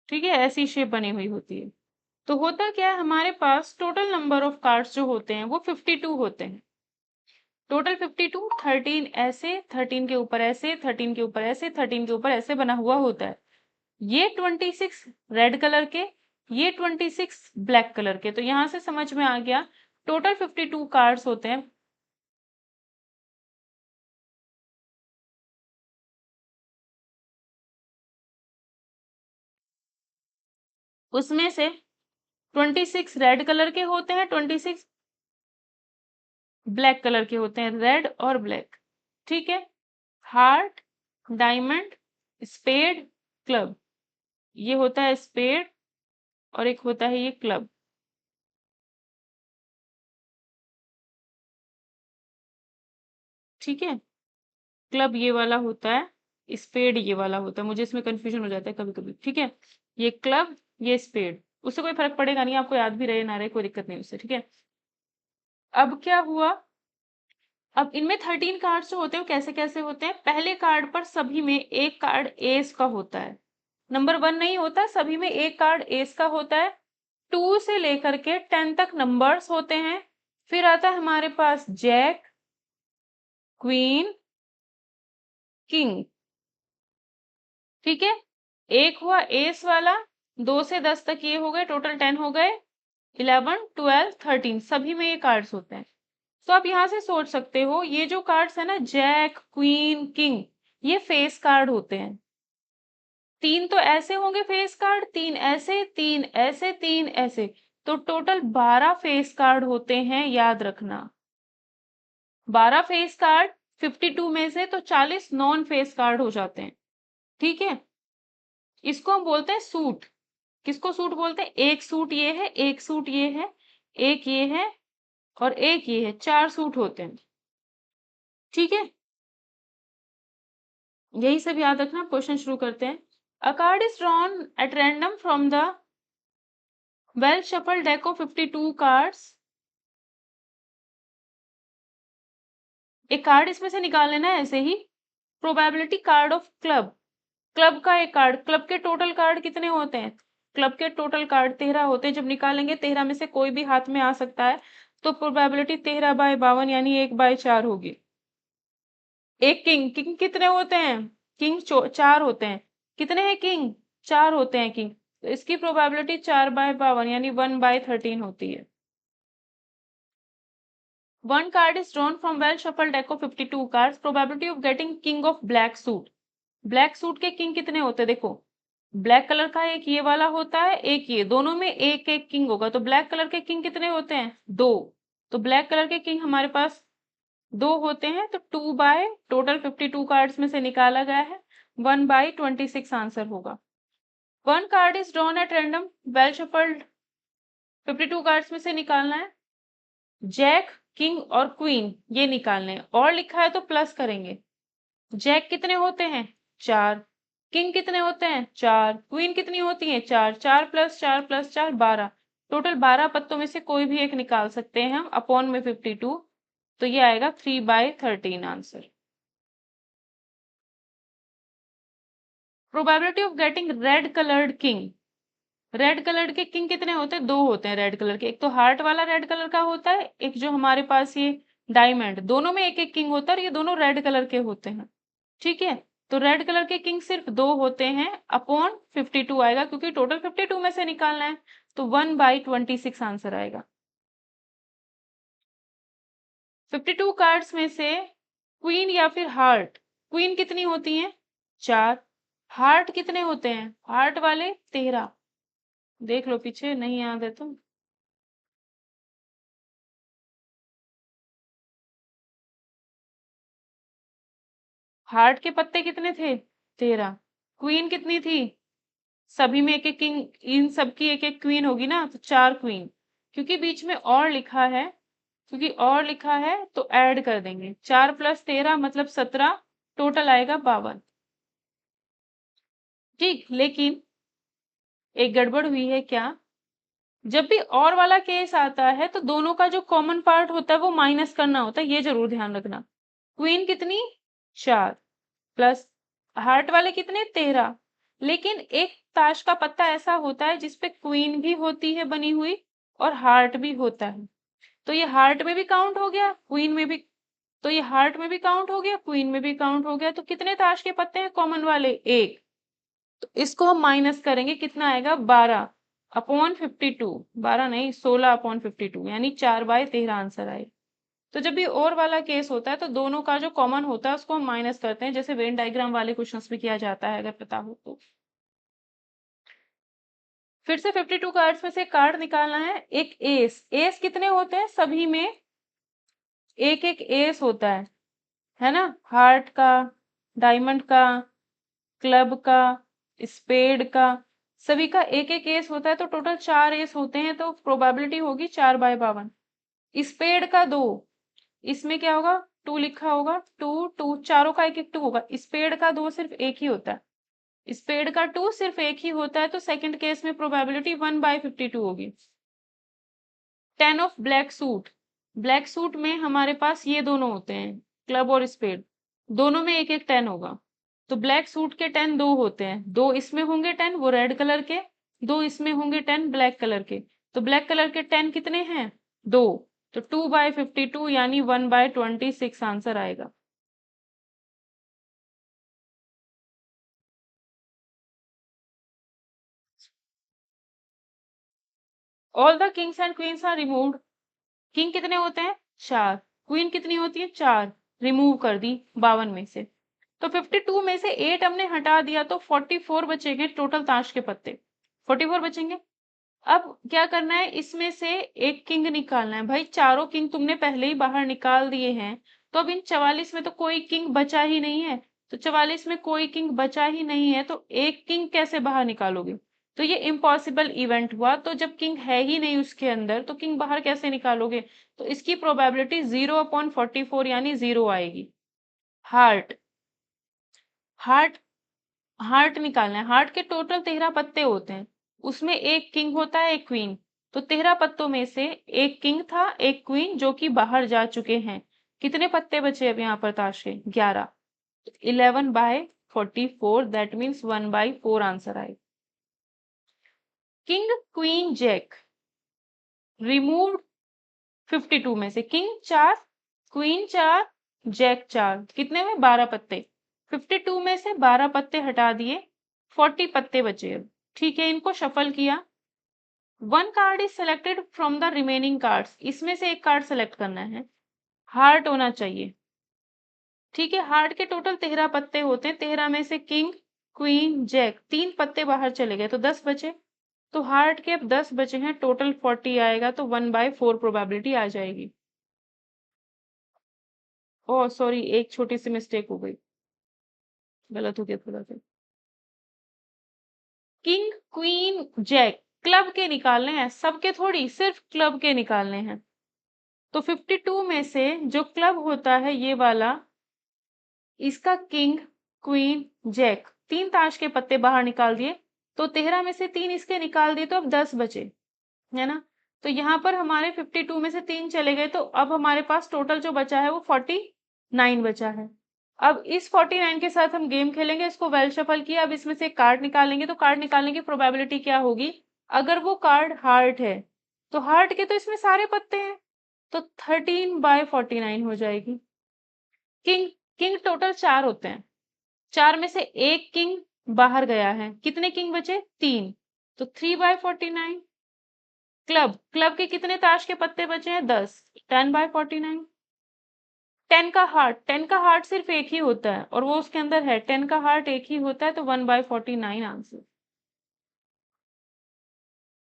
ठीक है, ऐसी शेप बनी हुई होती है। तो होता क्या है, हमारे पास टोटल नंबर ऑफ कार्ड्स जो होते हैं वो 52 होते हैं। टोटल 52, 13 ऐसे, 13 के ऊपर ऐसे, 13 के ऊपर ऐसे, 13 के ऊपर ऐसे बना हुआ होता है। ये 26 रेड कलर के, ये 26 ब्लैक कलर के। तो यहां से समझ में आ गया टोटल 52 कार्ड्स होते हैं। उसमें से 26 रेड कलर के होते हैं, 26 ब्लैक कलर के होते हैं, रेड और ब्लैक। ठीक है। Heart, diamond, spade, club. ये होता है स्पेड और एक होता है ये क्लब। ठीक है। क्लब ये वाला होता है, स्पेड ये वाला होता है। मुझे इसमें कंफ्यूजन हो जाता है कभी कभी। ठीक है। ये क्लब, ये स्पेड। उससे कोई फर्क पड़ेगा नहीं, आपको याद भी रहे ना रहे कोई दिक्कत नहीं उससे। ठीक है। अब क्या हुआ, अब इनमें 13 कार्ड्स जो होते हैं वो कैसे कैसे होते हैं। पहले कार्ड पर सभी में एक कार्ड एस का होता है, नंबर 1 नहीं होता, सभी में एक कार्ड एस का होता है। 2 से लेकर के 10 तक नंबर्स होते हैं। फिर आता है हमारे पास जैक, क्वीन, किंग। ठीक है। एक हुआ एस वाला, 2 से 10 तक ये हो गए, टोटल 10 हो गए। 11, 12, 13 सभी में ये कार्ड्स होते हैं। तो आप यहां से सोच सकते हो ये जो कार्ड्स है ना, जैक, क्वीन, किंग, ये फेस कार्ड होते हैं। 3 तो ऐसे होंगे फेस कार्ड, 3 ऐसे, 3 ऐसे, 3 ऐसे। तो टोटल 12 फेस कार्ड होते हैं, याद रखना। 12 फेस कार्ड 52 में से तो 40 नॉन फेस कार्ड हो जाते हैं। ठीक है। इसको हम बोलते हैं सूट। किसको सूट बोलते हैं, एक सूट ये है, एक सूट ये है, एक ये है और एक ये है, 4 सूट होते हैं। ठीक है। यही सब याद रखना। क्वेश्चन शुरू करते हैं। A card is drawn at random from the well shuffled deck of 52 cards. एक कार्ड इसमें से निकाल लेना है ऐसे ही। Probability card of club, club का एक कार्ड। क्लब के टोटल कार्ड कितने होते हैं, क्लब के टोटल कार्ड 13 होते हैं। जब निकालेंगे 13 में से कोई भी हाथ में आ सकता है, तो प्रोबेबिलिटी 13/52 यानी 1/4 होगी। एक किंग, किंग कितने होते हैं, किंग 4 होते हैं। कितने हैं किंग, 4 होते हैं किंग। तो इसकी प्रोबेबिलिटी 4/52 यानी 1/13 होती है। One card is drawn from well shuffled deck of 52 cards. Probability of getting king of black suit. Black suit के किंग कितने होते हैं, देखो ब्लैक कलर का एक ये वाला होता है, एक ये, दोनों में एक एक किंग होगा। तो ब्लैक कलर के किंग कितने होते हैं, 2। तो ब्लैक कलर के किंग हमारे पास 2 होते हैं। तो 2 बाय टोटल 52 कार्ड्स में से निकाला गया है, 1/26 आंसर होगा। One card is drawn at random well shuffled, 52 cards में से निकालना है। जैक, किंग और क्वीन ये निकालने हैं, और लिखा है तो प्लस करेंगे। जैक कितने होते हैं, 4। किंग कितने होते हैं, 4। क्वीन कितनी होती है, 4। 4 + 4 + 4 12। टोटल 12 पत्तों में से कोई भी एक निकाल सकते हैं हम, अपॉन में 52। तो ये आएगा 3/13 answer. Probability of getting red coloured king. Red colour के किंग कितने होते हैं, 2 होते हैं रेड कलर के। एक तो हार्ट वाला रेड कलर का होता है, एक जो हमारे पास ये डायमंड, दोनों में एक एक किंग होता है और ये दोनों रेड कलर के होते हैं। ठीक है। तो रेड कलर के किंग सिर्फ 2 होते हैं, अपॉन 52 आएगा, क्योंकि टोटल 52 में से निकालना है। तो 1/26 आंसर आएगा। 52 कार्ड्स में से क्वीन या फिर हार्ट, क्वीन कितनी होती है, 4। हार्ट कितने होते हैं, हार्ट वाले 13। देख लो पीछे, नहीं याद है तो। हार्ट के पत्ते कितने थे, 13। क्वीन कितनी थी, सभी में एक एक किंग, इन सबकी एक एक क्वीन होगी ना, तो 4 क्वीन। क्योंकि बीच में और लिखा है, क्योंकि और लिखा है तो ऐड कर देंगे। 4 + 13 मतलब 17, टोटल आएगा 52। ठीक, लेकिन एक गड़बड़ हुई है क्या, जब भी और वाला केस आता है तो दोनों का जो कॉमन पार्ट होता है वो माइनस करना होता है, ये जरूर ध्यान रखना। क्वीन कितनी, 4, प्लस हार्ट वाले कितने, 13। लेकिन एक ताश का पत्ता ऐसा होता है जिसपे क्वीन भी होती है बनी हुई और हार्ट भी होता है, तो ये हार्ट में भी काउंट हो गया, क्वीन में भी, तो ये हार्ट में भी काउंट हो गया, क्वीन में भी काउंट हो गया। तो कितने ताश के पत्ते हैं कॉमन वाले, एक। तो इसको हम माइनस करेंगे, कितना आएगा, 12/52, 12 नहीं 16/52, यानी 4/13 आंसर आए। तो जब भी और वाला केस होता है तो दोनों का जो कॉमन होता है उसको हम माइनस करते हैं, जैसे वेन डायग्राम वाले क्वेश्चंस में किया जाता है, अगर पता हो तो। फिर से 52 कार्ड्स में से कार्ड निकालना है, एक एस। एस कितने होते हैं, सभी में एक एक एस होता है ना, हार्ट का, डायमंड का, क्लब का, स्पेड का, सभी का एक एक एस होता है, तो टोटल 4 एस होते हैं, तो प्रोबेबिलिटी होगी 4/52। स्पेड का 2, इसमें क्या होगा, 2 लिखा होगा, 2 2, चारों का एक एक 2 होगा। स्पेड का 2 सिर्फ एक ही होता है, स्पेड का 2 सिर्फ एक ही होता है, तो सेकंड केस में प्रोबेबिलिटी 1/52 होगी। 10 of black suit, black suit में हमारे पास ये दोनों होते हैं, क्लब और स्पेड, दोनों में एक एक 10 होगा। तो ब्लैक सूट के 10 दो होते हैं, दो इसमें होंगे 10 वो रेड कलर के, दो इसमें होंगे 10 ब्लैक कलर के। तो ब्लैक कलर के 10 कितने हैं, दो, तो 2/52 यानी 1/26 आंसर आएगा। All the kings and queens are removed, king कितने होते हैं, 4, क्वीन कितनी होती है, 4, रिमूव कर दी 52 में से। तो 52 में से 8 हमने हटा दिया, तो 44 बचेंगे टोटल ताश के पत्ते, 44 बचेंगे। अब क्या करना है, इसमें से एक किंग निकालना है। भाई चारों किंग तुमने पहले ही बाहर निकाल दिए हैं, तो अब इन 44 में तो कोई किंग बचा ही नहीं है, तो 44 में कोई किंग बचा ही नहीं है, तो एक किंग कैसे बाहर निकालोगे, तो ये इम्पॉसिबल इवेंट हुआ। तो जब किंग है ही नहीं उसके अंदर, तो किंग बाहर कैसे निकालोगे, तो इसकी प्रोबेबिलिटी 0/44 यानी 0 आएगी। हार्ट, हार्ट, हार्ट निकालना है। हार्ट के टोटल 13 पत्ते होते हैं, उसमें एक किंग होता है, एक क्वीन, तो 13 पत्तों में से एक किंग था, एक क्वीन जो कि बाहर जा चुके हैं। कितने पत्ते बचे अब यहाँ पर ताश के, 11, 11/44, दैट मीन्स 1/4 आंसर आए। किंग क्वीन जैक रिमूव्ड 52 में से, किंग 4, क्वीन 4, जैक 4, कितने में, 12 पत्ते। 52 में से 12 पत्ते हटा दिए, 40 पत्ते बचे अब। ठीक है, इनको शफल किया। One card is selected from the remaining cards, इसमें से एक कार्ड सेलेक्ट करना है, हार्ट होना चाहिए। ठीक है, हार्ट के टोटल 13 पत्ते होते हैं, 13 में से किंग क्वीन जैक 3 पत्ते बाहर चले गए, तो 10 बचे। तो हार्ट के अब 10 बचे हैं, टोटल 40 आएगा, तो 1/4 प्रोबेबिलिटी आ जाएगी। ओह सॉरी, एक छोटी सी मिस्टेक हो गई, गलत हो गया थोड़ा सा। किंग क्वीन जैक क्लब के निकालने हैं, सबके थोड़ी, सिर्फ क्लब के निकालने हैं। तो 52 में से जो क्लब होता है ये वाला, इसका किंग क्वीन जैक 3 ताश के पत्ते बाहर निकाल दिए, तो 13 में से 3 इसके निकाल दिए, तो अब 10 बचे, है ना। तो यहाँ पर हमारे 52 में से 3 चले गए, तो अब हमारे पास टोटल जो बचा है वो 49 बचा है। अब इस 49 के साथ हम गेम खेलेंगे, इसको वेल शफल किया, अब इसमें से कार्ड निकालेंगे, तो कार्ड निकालने की प्रोबेबिलिटी क्या होगी, अगर वो कार्ड हार्ट है, तो हार्ट के तो इसमें सारे पत्ते हैं, तो 13/49 हो जाएगी। किंग, किंग टोटल 4 होते हैं, 4 में से एक किंग बाहर गया है, कितने किंग बचे, 3, तो 3/49। क्लब, क्लब के कितने ताश के पत्ते बचे हैं, 10, 10/49। 10 का हार्ट, 10 का हार्ट सिर्फ एक ही होता है और वो उसके अंदर है, 10 का हार्ट एक ही होता है, तो 1/49 answer.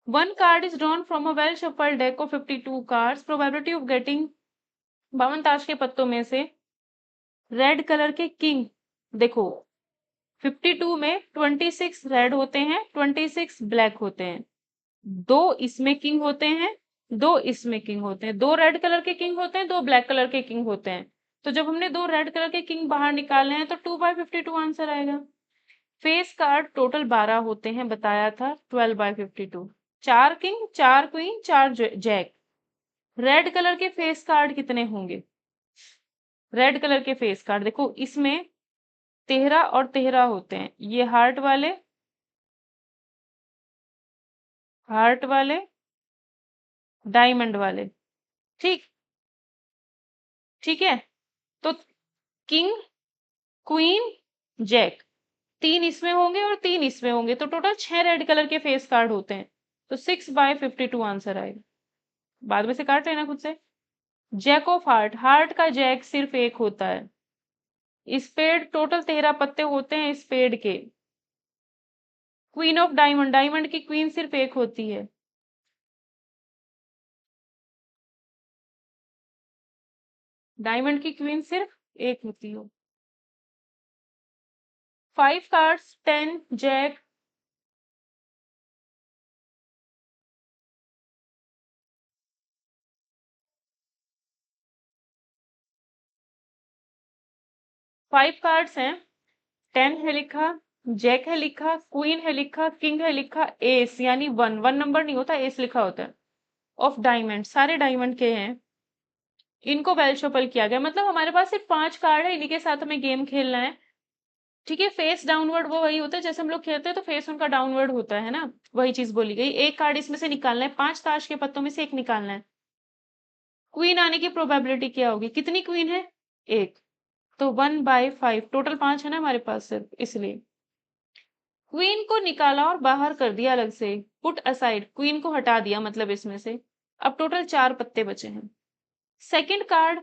One card is drawn from a well shuffled deck of 52 cards. Probability of getting 52 ताश के पत्तों में से रेड कलर के किंग, देखो 52 में 26 रेड होते हैं, 26 ब्लैक होते हैं, दो इसमें किंग होते हैं, दो इसमें किंग होते हैं, दो रेड कलर के किंग होते हैं, दो ब्लैक कलर के किंग होते हैं। तो जब हमने दो रेड कलर के किंग बाहर निकालने हैं, तो 2/52 आंसर आएगा। फेस कार्ड टोटल 12 होते हैं, बताया था, 12/52। 4 king, 4 queen, 4 jack. Red colour के फेस कार्ड कितने होंगे? रेड कलर के फेस कार्ड देखो, इसमें 13 और 13 होते हैं। ये हार्ट वाले, डायमंड वाले। ठीक, ठीक है। तो किंग, क्वीन, जैक, 3 इसमें होंगे और 3 इसमें होंगे, तो टोटल 6 रेड कलर के फेस कार्ड होते हैं। तो 6/52 आंसर आएगा। बाद में से काट लेना खुद से। जैक ऑफ हार्ट, हार्ट का जैक सिर्फ एक होता है। स्पेड टोटल 13 पत्ते होते हैं स्पेड के। क्वीन ऑफ डायमंड, डायमंड की क्वीन सिर्फ एक होती है। डायमंड की क्वीन सिर्फ एक होती है। 5 कार्ड्स, 10 जैक, 5 कार्ड्स हैं, 10 है लिखा, जैक है लिखा, क्वीन है लिखा, किंग है लिखा, एस यानी 1, 1 नंबर नहीं होता, एस लिखा होता है। ऑफ डायमंड, सारे डायमंड के हैं। इनको वेल शफल किया गया, मतलब हमारे पास सिर्फ 5 कार्ड है, इन्हीं के साथ हमें गेम खेलना है। ठीक है। फेस डाउनवर्ड वो वही होता है जैसे हम लोग खेलते हैं, तो फेस उनका डाउनवर्ड होता है ना, वही चीज बोली गई। एक कार्ड इसमें से निकालना है, 5 ताश के पत्तों में से एक निकालना है। क्वीन आने की प्रोबेबिलिटी क्या होगी? कितनी क्वीन है? एक। तो 1/5, टोटल 5 है ना हमारे पास सिर्फ, इसलिए क्वीन को निकाला और बाहर कर दिया अलग से। पुट असाइड, क्वीन को हटा दिया मतलब इसमें से। अब टोटल 4 पत्ते बचे हैं। सेकंड कार्ड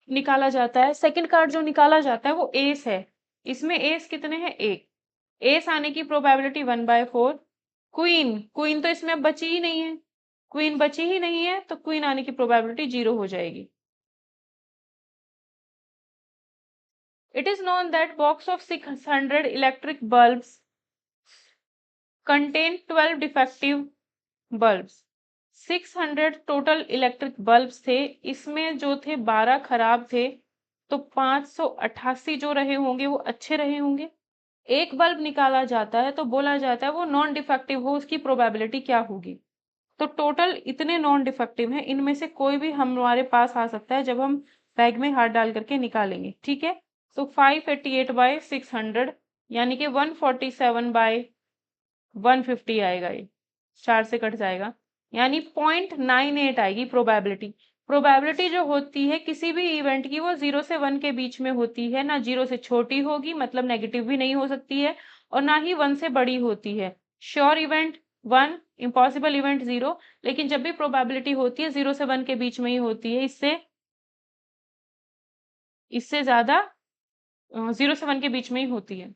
निकाला जाता है। सेकंड कार्ड जो निकाला जाता है वो एस है। इसमें एस कितने हैं? एक। एस आने की प्रोबेबिलिटी 1/4। क्वीन, क्वीन तो इसमें अब बची ही नहीं है, क्वीन बची ही नहीं है, तो क्वीन आने की प्रोबेबिलिटी 0 हो जाएगी। It is known that box of 600 electric bulbs contain 12 defective bulbs. 600 total electric bulbs थे, इसमें जो थे 12 खराब थे, तो 588 जो रहे होंगे वो अच्छे रहे होंगे। एक बल्ब निकाला जाता है तो बोला जाता है वो नॉन डिफेक्टिव हो, उसकी प्रोबेबिलिटी क्या होगी? तो टोटल इतने नॉन डिफेक्टिव हैं, इनमें से कोई भी हमारे पास आ सकता है जब हम बैग में हाथ डाल करके निकालेंगे। ठीक है। तो 588/600 यानी कि 147/150 आएगा। ये 4 से कट जाएगा, यानी 0.98 आएगी प्रोबेबिलिटी। प्रोबेबिलिटी जो होती है किसी भी इवेंट की, वो 0 से 1 के बीच में होती है ना, 0 से छोटी होगी मतलब नेगेटिव भी नहीं हो सकती है, और ना ही 1 से बड़ी होती है। श्योर इवेंट 1, इम्पॉसिबल इवेंट 0, लेकिन जब भी प्रोबेबिलिटी होती है 0 से 1 के बीच में ही होती है। इससे इससे ज्यादा 0 से 1 के बीच में ही होती है।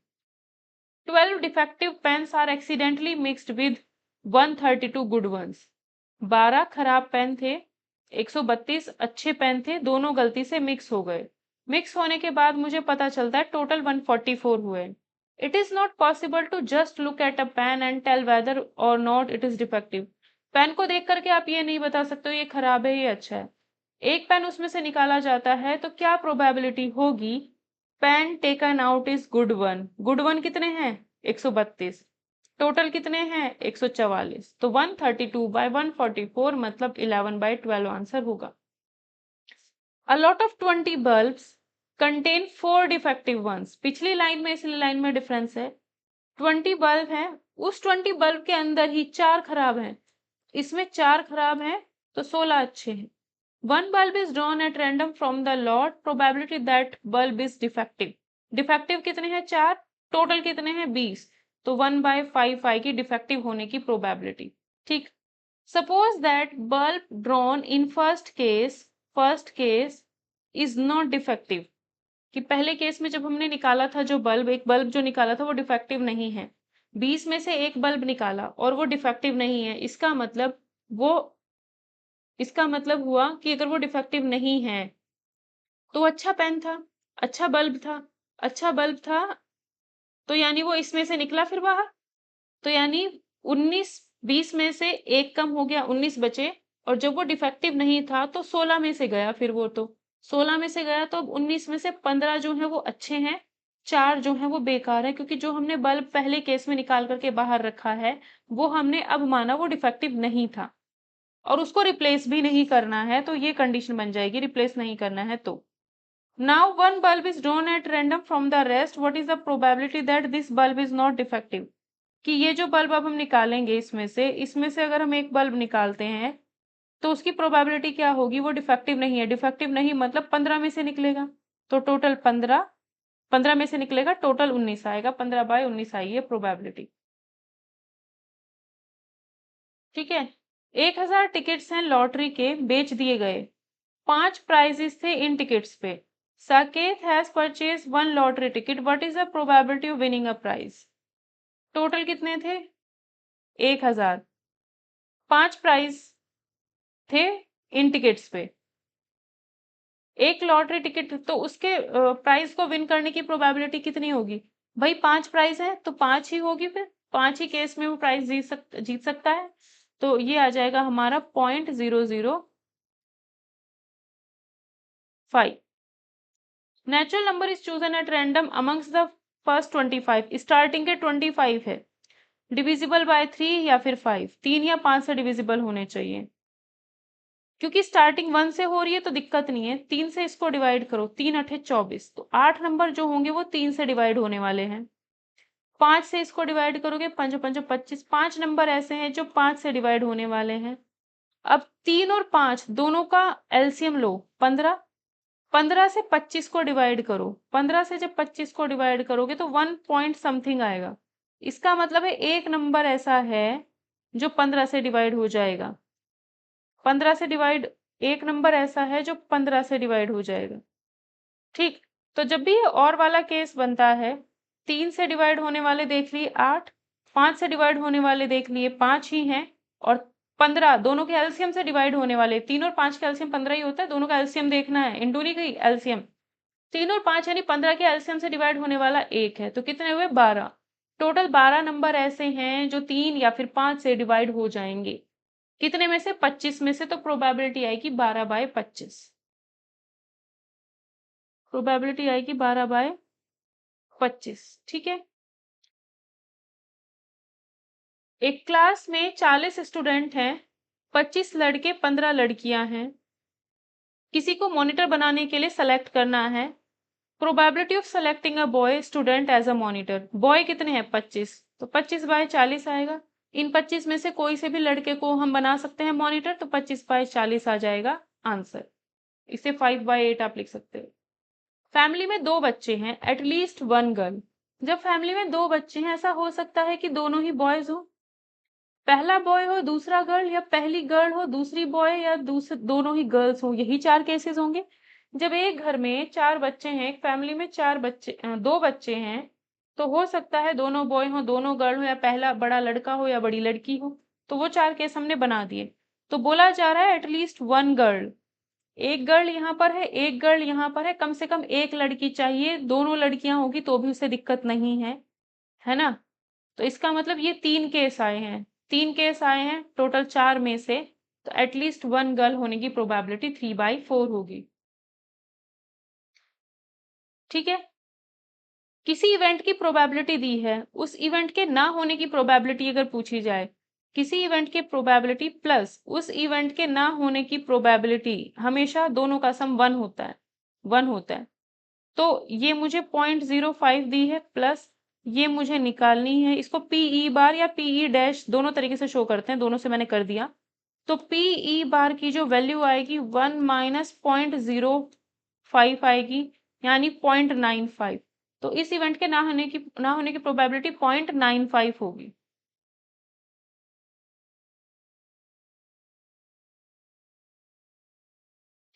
12 defective pens are accidentally mixed with 132 good ones. 12 खराब पेन थे, 132 अच्छे पेन थे, दोनों गलती से मिक्स हो गए। मिक्स होने के बाद मुझे पता चलता है टोटल 144 हुए। It is not possible to just look at a pen and tell whether or not it is defective. Pen को देख करके आप ये नहीं बता सकते हो ये खराब है ये अच्छा है। एक पेन उसमें से निकाला जाता है तो क्या प्रोबेबिलिटी होगी? Pen taken out is good one. Good one कितने हैं? 132। टोटल कितने हैं? 144। तो 132/144 मतलब 11/12 आंसर होगा। A lot of 20 bulbs contain 4 defective ones। पिछली लाइन में इसलिए लाइन में डिफरेंस है। 20 बल्ब हैं, उस 20 बल्ब के अंदर ही 4 खराब हैं, इसमें 4 खराब हैं तो 16 अच्छे हैं। One bulb is drawn at random from the lot, probability that bulb is defective। Defective कितने हैं? 4। टोटल कितने हैं? 20। तो 1/5 आएगी डिफेक्टिव होने की प्रोबेबिलिटी। ठीक। Suppose that bulb drawn in first case is not defective. कि पहले केस में जब हमने निकाला था जो बल्ब, एक बल्ब जो निकाला था वो डिफेक्टिव नहीं है। 20 में से एक बल्ब निकाला और वो डिफेक्टिव नहीं है, इसका मतलब हुआ कि अगर वो डिफेक्टिव नहीं है तो अच्छा पेन था, अच्छा बल्ब था, अच्छा बल्ब था, तो यानी वो इसमें से निकला फिर बाहर। तो यानी 19, 20 में से एक कम हो गया, 19 बचे, और जब वो डिफेक्टिव नहीं था तो 16 में से गया, फिर वो तो 16 में से गया, तो अब 19 में से 15 जो है वो अच्छे हैं 4 जो है वो बेकार है, क्योंकि जो हमने बल्ब पहले केस में निकाल करके बाहर रखा है वो हमने अब माना वो डिफेक्टिव नहीं था और उसको रिप्लेस भी नहीं करना है, तो ये कंडीशन बन जाएगी रिप्लेस नहीं करना है तो। Now one bulb is drawn at random from the rest, what is the probability that this bulb is not defective? कि ये जो बल्ब अब हम निकालेंगे इसमें से अगर हम एक बल्ब निकालते हैं तो उसकी प्रोबेबिलिटी क्या होगी, वो डिफेक्टिव नहीं है। डिफेक्टिव नहीं मतलब 15 में से निकलेगा, तो टोटल 15, 15 में से निकलेगा टोटल 19 आएगा, 15/19 आई है प्रोबेबिलिटी। ठीक है, 1000 टिकट्स हैं लॉटरी के, बेच दिए गए, 5 प्राइजेस थे इन टिकट्स पे। Saket has purchase 1 lottery ticket, what is the probability of winning a prize? Total कितने थे? 1000, 5 प्राइज थे इन टिकट्स पे, एक लॉटरी टिकट, तो उसके प्राइस को विन करने की प्रोबेबिलिटी कितनी होगी? भाई 5 प्राइस है तो 5 ही होगी, फिर 5 ही केस में वो प्राइस जीत सकता है, तो ये आ जाएगा हमारा 0.005। Natural number is chosen at random amongst the first 25, starting के 25 है, डिविजिबल बाय 3 या फिर 5, 3 या 5 से डिविजिबल होने चाहिए। क्योंकि स्टार्टिंग 1 से हो रही है तो दिक्कत नहीं है, 3 से इसको डिवाइड करो, 3 8 24, तो 8 नंबर जो होंगे वो 3 से डिवाइड होने वाले हैं। 5 से इसको डिवाइड करोगे, 5 5 25, 5 नंबर ऐसे हैं जो 5 से डिवाइड होने वाले हैं। अब 3 और 5 दोनों का एलसीएम लो, 15, 15 से 25 को डिवाइड करो, 15 से जब 25 को डिवाइड करोगे तो 1 पॉइंट समथिंग आएगा। इसका मतलब है एक नंबर ऐसा है जो 15 से डिवाइड हो जाएगा, 15 से डिवाइड, एक नंबर ऐसा है जो 15 से डिवाइड हो जाएगा। ठीक, तो जब भी ये और वाला केस बनता है, 3 से डिवाइड होने वाले देख लिए 8, 5 से डिवाइड होने वाले देख लिए 5 ही हैं, और 15 दोनों के एलसीएम से डिवाइड होने वाले, 3 और 5 का एलसीएम 15 ही होता है, दोनों का एलसीएम देखना है, इंटू नहीं गई एलसीएम। 3 और 5 यानी 15 के एलसीएम से डिवाइड होने वाला 1 है, तो कितने हुए 12। टोटल 12 नंबर ऐसे हैं जो 3 या फिर 5 से डिवाइड हो जाएंगे। कितने में से? 25 में से, तो प्रोबेबिलिटी आएगी 12/25। प्रोबेबिलिटी आएगी 12/25। ठीक है, एक क्लास में 40 स्टूडेंट हैं, 25 लड़के 15 लड़कियां हैं, किसी को मॉनिटर बनाने के लिए सेलेक्ट करना है। Probability of selecting a boy student as a monitor, boy कितने हैं 25, तो 25/40 आएगा। इन 25 में से कोई से भी लड़के को हम बना सकते हैं मॉनिटर, तो 25/40 आ जाएगा आंसर। इसे 5/8 आप लिख सकते हो। फैमिली में 2 बच्चे हैं, एटलीस्ट 1 गर्ल। जब फैमिली में 2 बच्चे हैं, ऐसा हो सकता है कि दोनों ही बॉयज हो, पहला बॉय हो दूसरा गर्ल, या पहली गर्ल हो दूसरी बॉय, या दोनों ही गर्ल्स हो, यही 4 केसेस होंगे। जब एक घर में 4 बच्चे हैं, एक फैमिली में 4 बच्चे 2 बच्चे हैं, तो हो सकता है दोनों बॉय हो दोनों गर्ल हो, या पहला बड़ा लड़का हो या बड़ी लड़की हो, तो वो 4 केस हमने बना दिए। तो बोला जा रहा है एटलीस्ट 1 गर्ल, एक गर्ल यहाँ पर है, एक गर्ल यहाँ पर है, कम से कम एक लड़की चाहिए, दोनों लड़कियां होगी तो भी उसे दिक्कत नहीं है ना? तो इसका मतलब ये 3 केस आए हैं, 3 केस आए हैं टोटल 4 में से, तो एटलीस्ट 1 गर्ल होने की प्रोबेबिलिटी 3/4 होगी। ठीक है, किसी इवेंट की प्रोबेबिलिटी दी है, उस इवेंट के ना होने की प्रोबेबिलिटी अगर पूछी जाए, किसी इवेंट के प्रोबेबिलिटी प्लस उस इवेंट के ना होने की प्रोबेबिलिटी, हमेशा दोनों का सम 1 होता है, 1 होता है। तो ये मुझे 0.05 दी है, प्लस ये मुझे निकालनी है, इसको पीई बार या पीई डैश दोनों तरीके से शो करते हैं, दोनों से मैंने कर दिया। तो पीई बार की जो वैल्यू आएगी 1 माइनस 0.05 आएगी, यानी 0.95। तो इस इवेंट के ना होने की प्रोबेबिलिटी 0.95 होगी।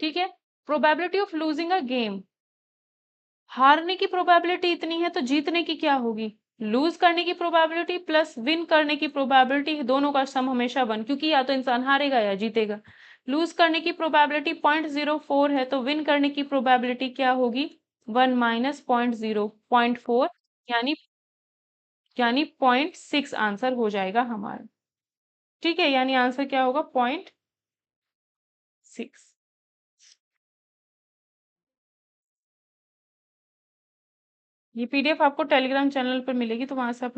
ठीक है, probability of losing a game, हारने की प्रोबेबिलिटी इतनी है तो जीतने की क्या होगी? लूज करने की प्रोबेबिलिटी प्लस विन करने की प्रोबेबिलिटी, दोनों का सम हमेशा 1, क्योंकि या तो इंसान हारेगा या जीतेगा। लूज करने की प्रोबेबिलिटी 0.04 है, तो विन करने की प्रोबेबिलिटी क्या होगी? 1 माइनस 0.4, यानी 0.6 आंसर हो जाएगा हमारा। ठीक है, यानी आंसर क्या होगा? 0.6। ये पीडीएफ आपको टेलीग्राम चैनल पर मिलेगी, तो वहां से आप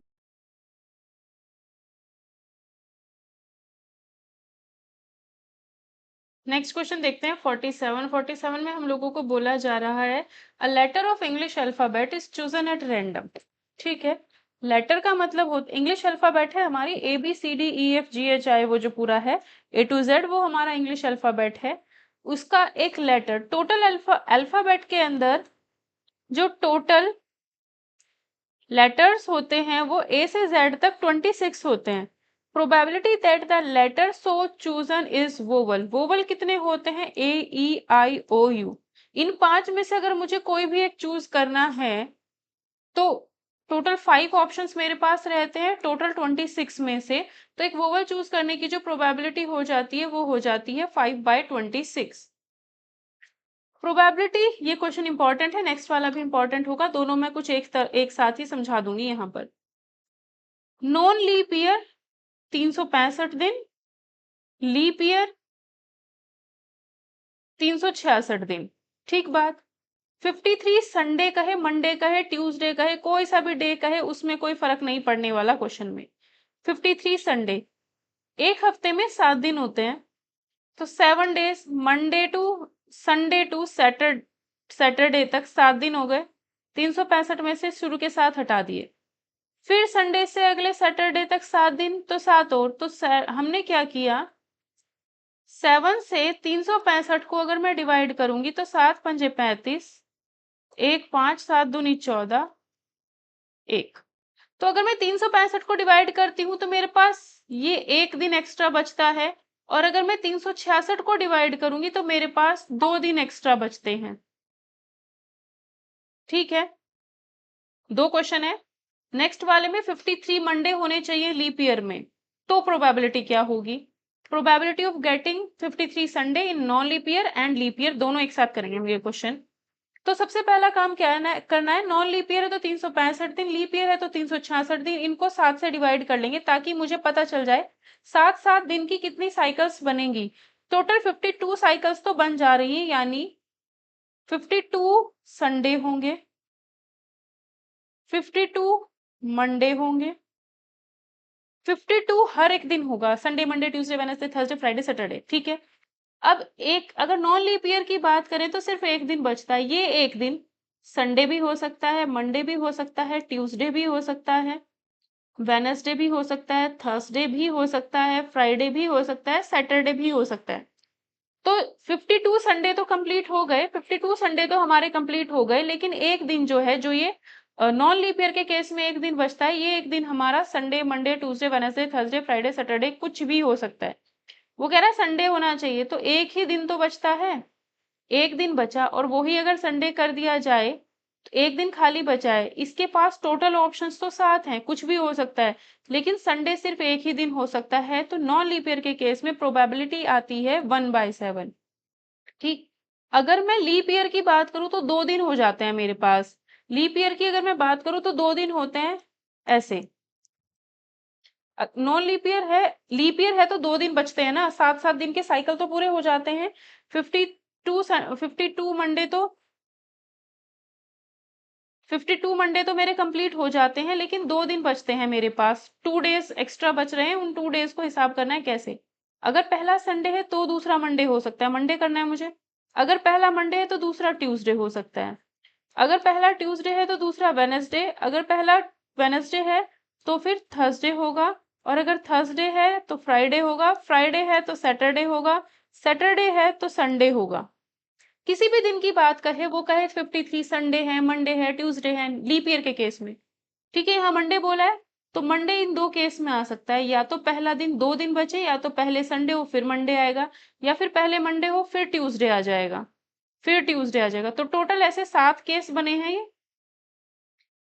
नेक्स्ट क्वेश्चन देखते हैं 47 में हम लोगों को बोला जा रहा है a letter of English alphabet is chosen at random. ठीक है, लेटर का मतलब हो इंग्लिश अल्फाबेट है हमारी ABCDEFGHI, वो जो पूरा है A to Z, वो हमारा इंग्लिश अल्फाबेट है। उसका एक लेटर टोटल अल्फाबेट के अंदर जो टोटल लेटर्स होते हैं वो A से Z तक 26 होते हैं। Probability that the letter so chosen is vowel. Vowel कितने होते हैं? A E I O U। इन 5 में से अगर मुझे कोई भी एक चूज करना है तो टोटल 5 ऑप्शंस मेरे पास रहते हैं टोटल 26 में से, तो एक वोवल चूज करने की जो प्रोबेबिलिटी हो जाती है वो हो जाती है 5/26। प्रोबेबिलिटी, ये क्वेश्चन इंपॉर्टेंट है, नेक्स्ट वाला भी इंपॉर्टेंट होगा, दोनों में कुछ एक साथ ही समझा दूंगी यहाँ पर। नॉन लीप ईयर 365 दिन, लीप ईयर 366 दिन। ठीक बात। 53 संडे कहे, मंडे कहे, ट्यूसडे कहे, कोई सा भी डे कहे, उसमें कोई फर्क नहीं पड़ने वाला क्वेश्चन में। 53 संडे, एक हफ्ते में 7 दिन होते हैं, तो 7 days, Monday to Sunday to Saturday तक 7 दिन हो गए। 365 में से शुरू के 7 हटा दिए, फिर संडे से अगले सैटरडे तक 7 दिन, तो 7 और, तो हमने क्या किया, 7 से 365 को अगर मैं डिवाइड करूंगी तो 7 पंजे 35, 1 5 7 दूनी 14, 1। तो अगर मैं 365 को डिवाइड करती हूँ तो मेरे पास ये एक दिन एक्स्ट्रा बचता है, और अगर मैं 366 को डिवाइड करूंगी तो मेरे पास 2 दिन एक्स्ट्रा बचते हैं। ठीक है, 2 क्वेश्चन है। नेक्स्ट वाले में 53 मंडे होने चाहिए लीप ईयर में, तो प्रोबेबिलिटी क्या होगी? Probability of getting 53 Sunday in non leap year and leap year, दोनों एक साथ करेंगे हम ये क्वेश्चन। तो सबसे पहला काम क्या करना है, नॉन लीप ईयर है तो 365 दिन, लीप ईयर है तो 366 दिन, इनको 7 से डिवाइड कर लेंगे ताकि मुझे पता चल जाए 7 दिन की कितनी साइकिल्स बनेंगी। टोटल 52 साइकिल्स तो बन जा रही है, यानी 52 संडे होंगे, 52 मंडे होंगे, 52 हर एक दिन होगा, Sunday Monday Tuesday Wednesday Thursday Friday Saturday. ठीक है, अब एक अगर नॉन लीप ईयर की बात करें तो सिर्फ एक दिन बचता है, ये एक दिन संडे भी हो सकता है, मंडे भी हो सकता है, ट्यूसडे भी हो सकता है, वेडनेसडे भी हो सकता है, थर्सडे भी हो सकता है, फ्राइडे भी हो सकता है, सैटरडे भी हो सकता है। तो 52 संडे तो कंप्लीट हो गए, 52 संडे तो हमारे कंप्लीट हो गए, लेकिन एक दिन जो है, जो ये नॉन लीप ईयर के केस में एक दिन बचता है, ये एक दिन हमारा Sunday Monday Tuesday Wednesday Thursday Friday Saturday कुछ भी हो सकता है। वो कह रहा है संडे होना चाहिए, तो एक ही दिन तो बचता है, एक दिन बचा, और वही अगर संडे कर दिया जाए तो एक दिन खाली बचा है। इसके पास टोटल ऑप्शंस तो 7 हैं, कुछ भी हो सकता है, लेकिन संडे सिर्फ एक ही दिन हो सकता है, तो नॉन लीप ईयर के केस में प्रोबेबिलिटी आती है 1/7। ठीक, अगर मैं लीप ईयर की बात करूं तो 2 दिन हो जाते हैं मेरे पास। लीप ईयर की अगर मैं बात करूं तो 2 दिन होते हैं ऐसे। नॉन लीप ईयर है, लीप ईयर है तो 2 दिन बचते हैं ना, 7 दिन के साइकिल तो पूरे हो जाते हैं। 52 मंडे तो 52 मंडे तो मेरे कंप्लीट हो जाते हैं, लेकिन 2 दिन बचते हैं मेरे पास, 2 डेज एक्स्ट्रा बच रहे हैं, उन 2 डेज को हिसाब करना है कैसे। अगर पहला संडे है तो दूसरा मंडे हो सकता है, मंडे करना है मुझे। अगर पहला मंडे है तो दूसरा ट्यूसडे हो सकता है। अगर पहला ट्यूसडे है तो दूसरा वेडनेसडे। अगर पहला वेडनेसडे है तो फिर थर्सडे होगा, और अगर थर्सडे है तो फ्राइडे होगा, फ्राइडे है तो सैटरडे होगा, सैटरडे है तो संडे होगा। किसी भी दिन की बात कहे, वो कहे 53 संडे है, मंडे है, ट्यूसडे है, लीप ईयर के केस में। ठीक है, यहाँ मंडे बोला है तो मंडे इन 2 केस में आ सकता है, या तो पहला दिन 2 दिन बचे, या तो पहले संडे हो फिर मंडे आएगा, या फिर पहले मंडे हो फिर ट्यूसडे आ जाएगा, फिर ट्यूसडे आ जाएगा। तो टोटल ऐसे 7 केस बने हैं, ये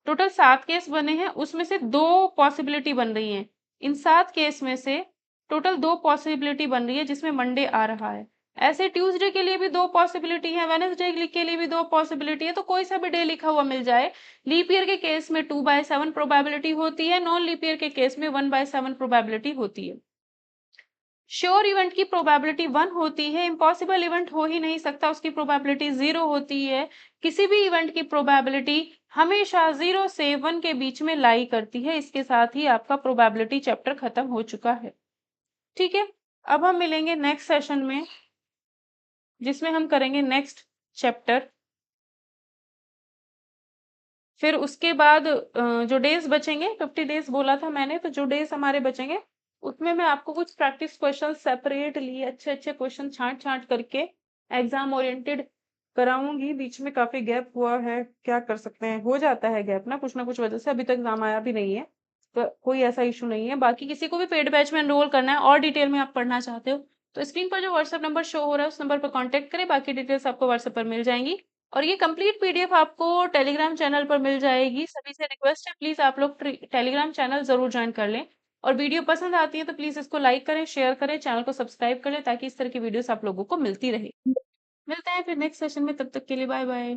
टोटल 7 केस बने हैं, उसमें से 2 पॉसिबिलिटी बन रही है। इन 7 केस में से टोटल 2 पॉसिबिलिटी बन रही है जिसमें मंडे आ रहा है। ऐसे ट्यूसडे के लिए भी 2 पॉसिबिलिटी है, वेडनेसडे के लिए भी 2 पॉसिबिलिटी है, तो कोई सा भी डे लिखा हुआ मिल जाए। लीप ईयर के केस में 2/7 प्रोबेबिलिटी होती है, नॉन लीप ईयर के केस में 1/7 प्रोबेबिलिटी होती है। श्योर इवेंट की प्रोबेबिलिटी 1 होती है, इम्पॉसिबल इवेंट हो ही नहीं सकता, उसकी प्रोबेबिलिटी 0 होती है। किसी भी इवेंट की प्रोबेबिलिटी हमेशा 0 से 1 के बीच में लाई करती है। इसके साथ ही आपका प्रोबेबिलिटी चैप्टर खत्म हो चुका है। ठीक है, अब हम मिलेंगे नेक्स्ट सेशन में, जिसमें हम करेंगे नेक्स्ट चैप्टर। फिर उसके बाद जो डेज बचेंगे, 50 डेज बोला था मैंने, तो जो डेज हमारे बचेंगे उसमें मैं आपको कुछ प्रैक्टिस क्वेश्चन सेपरेटली अच्छे अच्छे क्वेश्चन छांट छांट करके एग्जाम ओरिएंटेड कराऊंगी। बीच में काफी गैप हुआ है, क्या कर सकते हैं, हो जाता है गैप ना कुछ वजह से, अभी तक एग्जाम आया भी नहीं है, तो कोई ऐसा इशू नहीं है। बाकी किसी को भी पेड बैच में एनरोल करना है और डिटेल में आप पढ़ना चाहते हो तो स्क्रीन पर जो व्हाट्सएप नंबर शो हो रहा है उस नंबर पर कॉन्टेक्ट करें, बाकी डिटेल्स आपको व्हाट्सएप पर मिल जाएंगी। और ये कंप्लीट पीडीएफ आपको टेलीग्राम चैनल पर मिल जाएगी। सभी से रिक्वेस्ट है, प्लीज आप लोग टेलीग्राम चैनल जरूर ज्वाइन कर लें। और वीडियो पसंद आती है तो प्लीज इसको लाइक करें, शेयर करें, चैनल को सब्सक्राइब कर लें, ताकि इस तरह की वीडियोस आप लोगों को मिलती रहे। मिलते हैं फिर नेक्स्ट सेशन में, तब तक के लिए बाय बाय।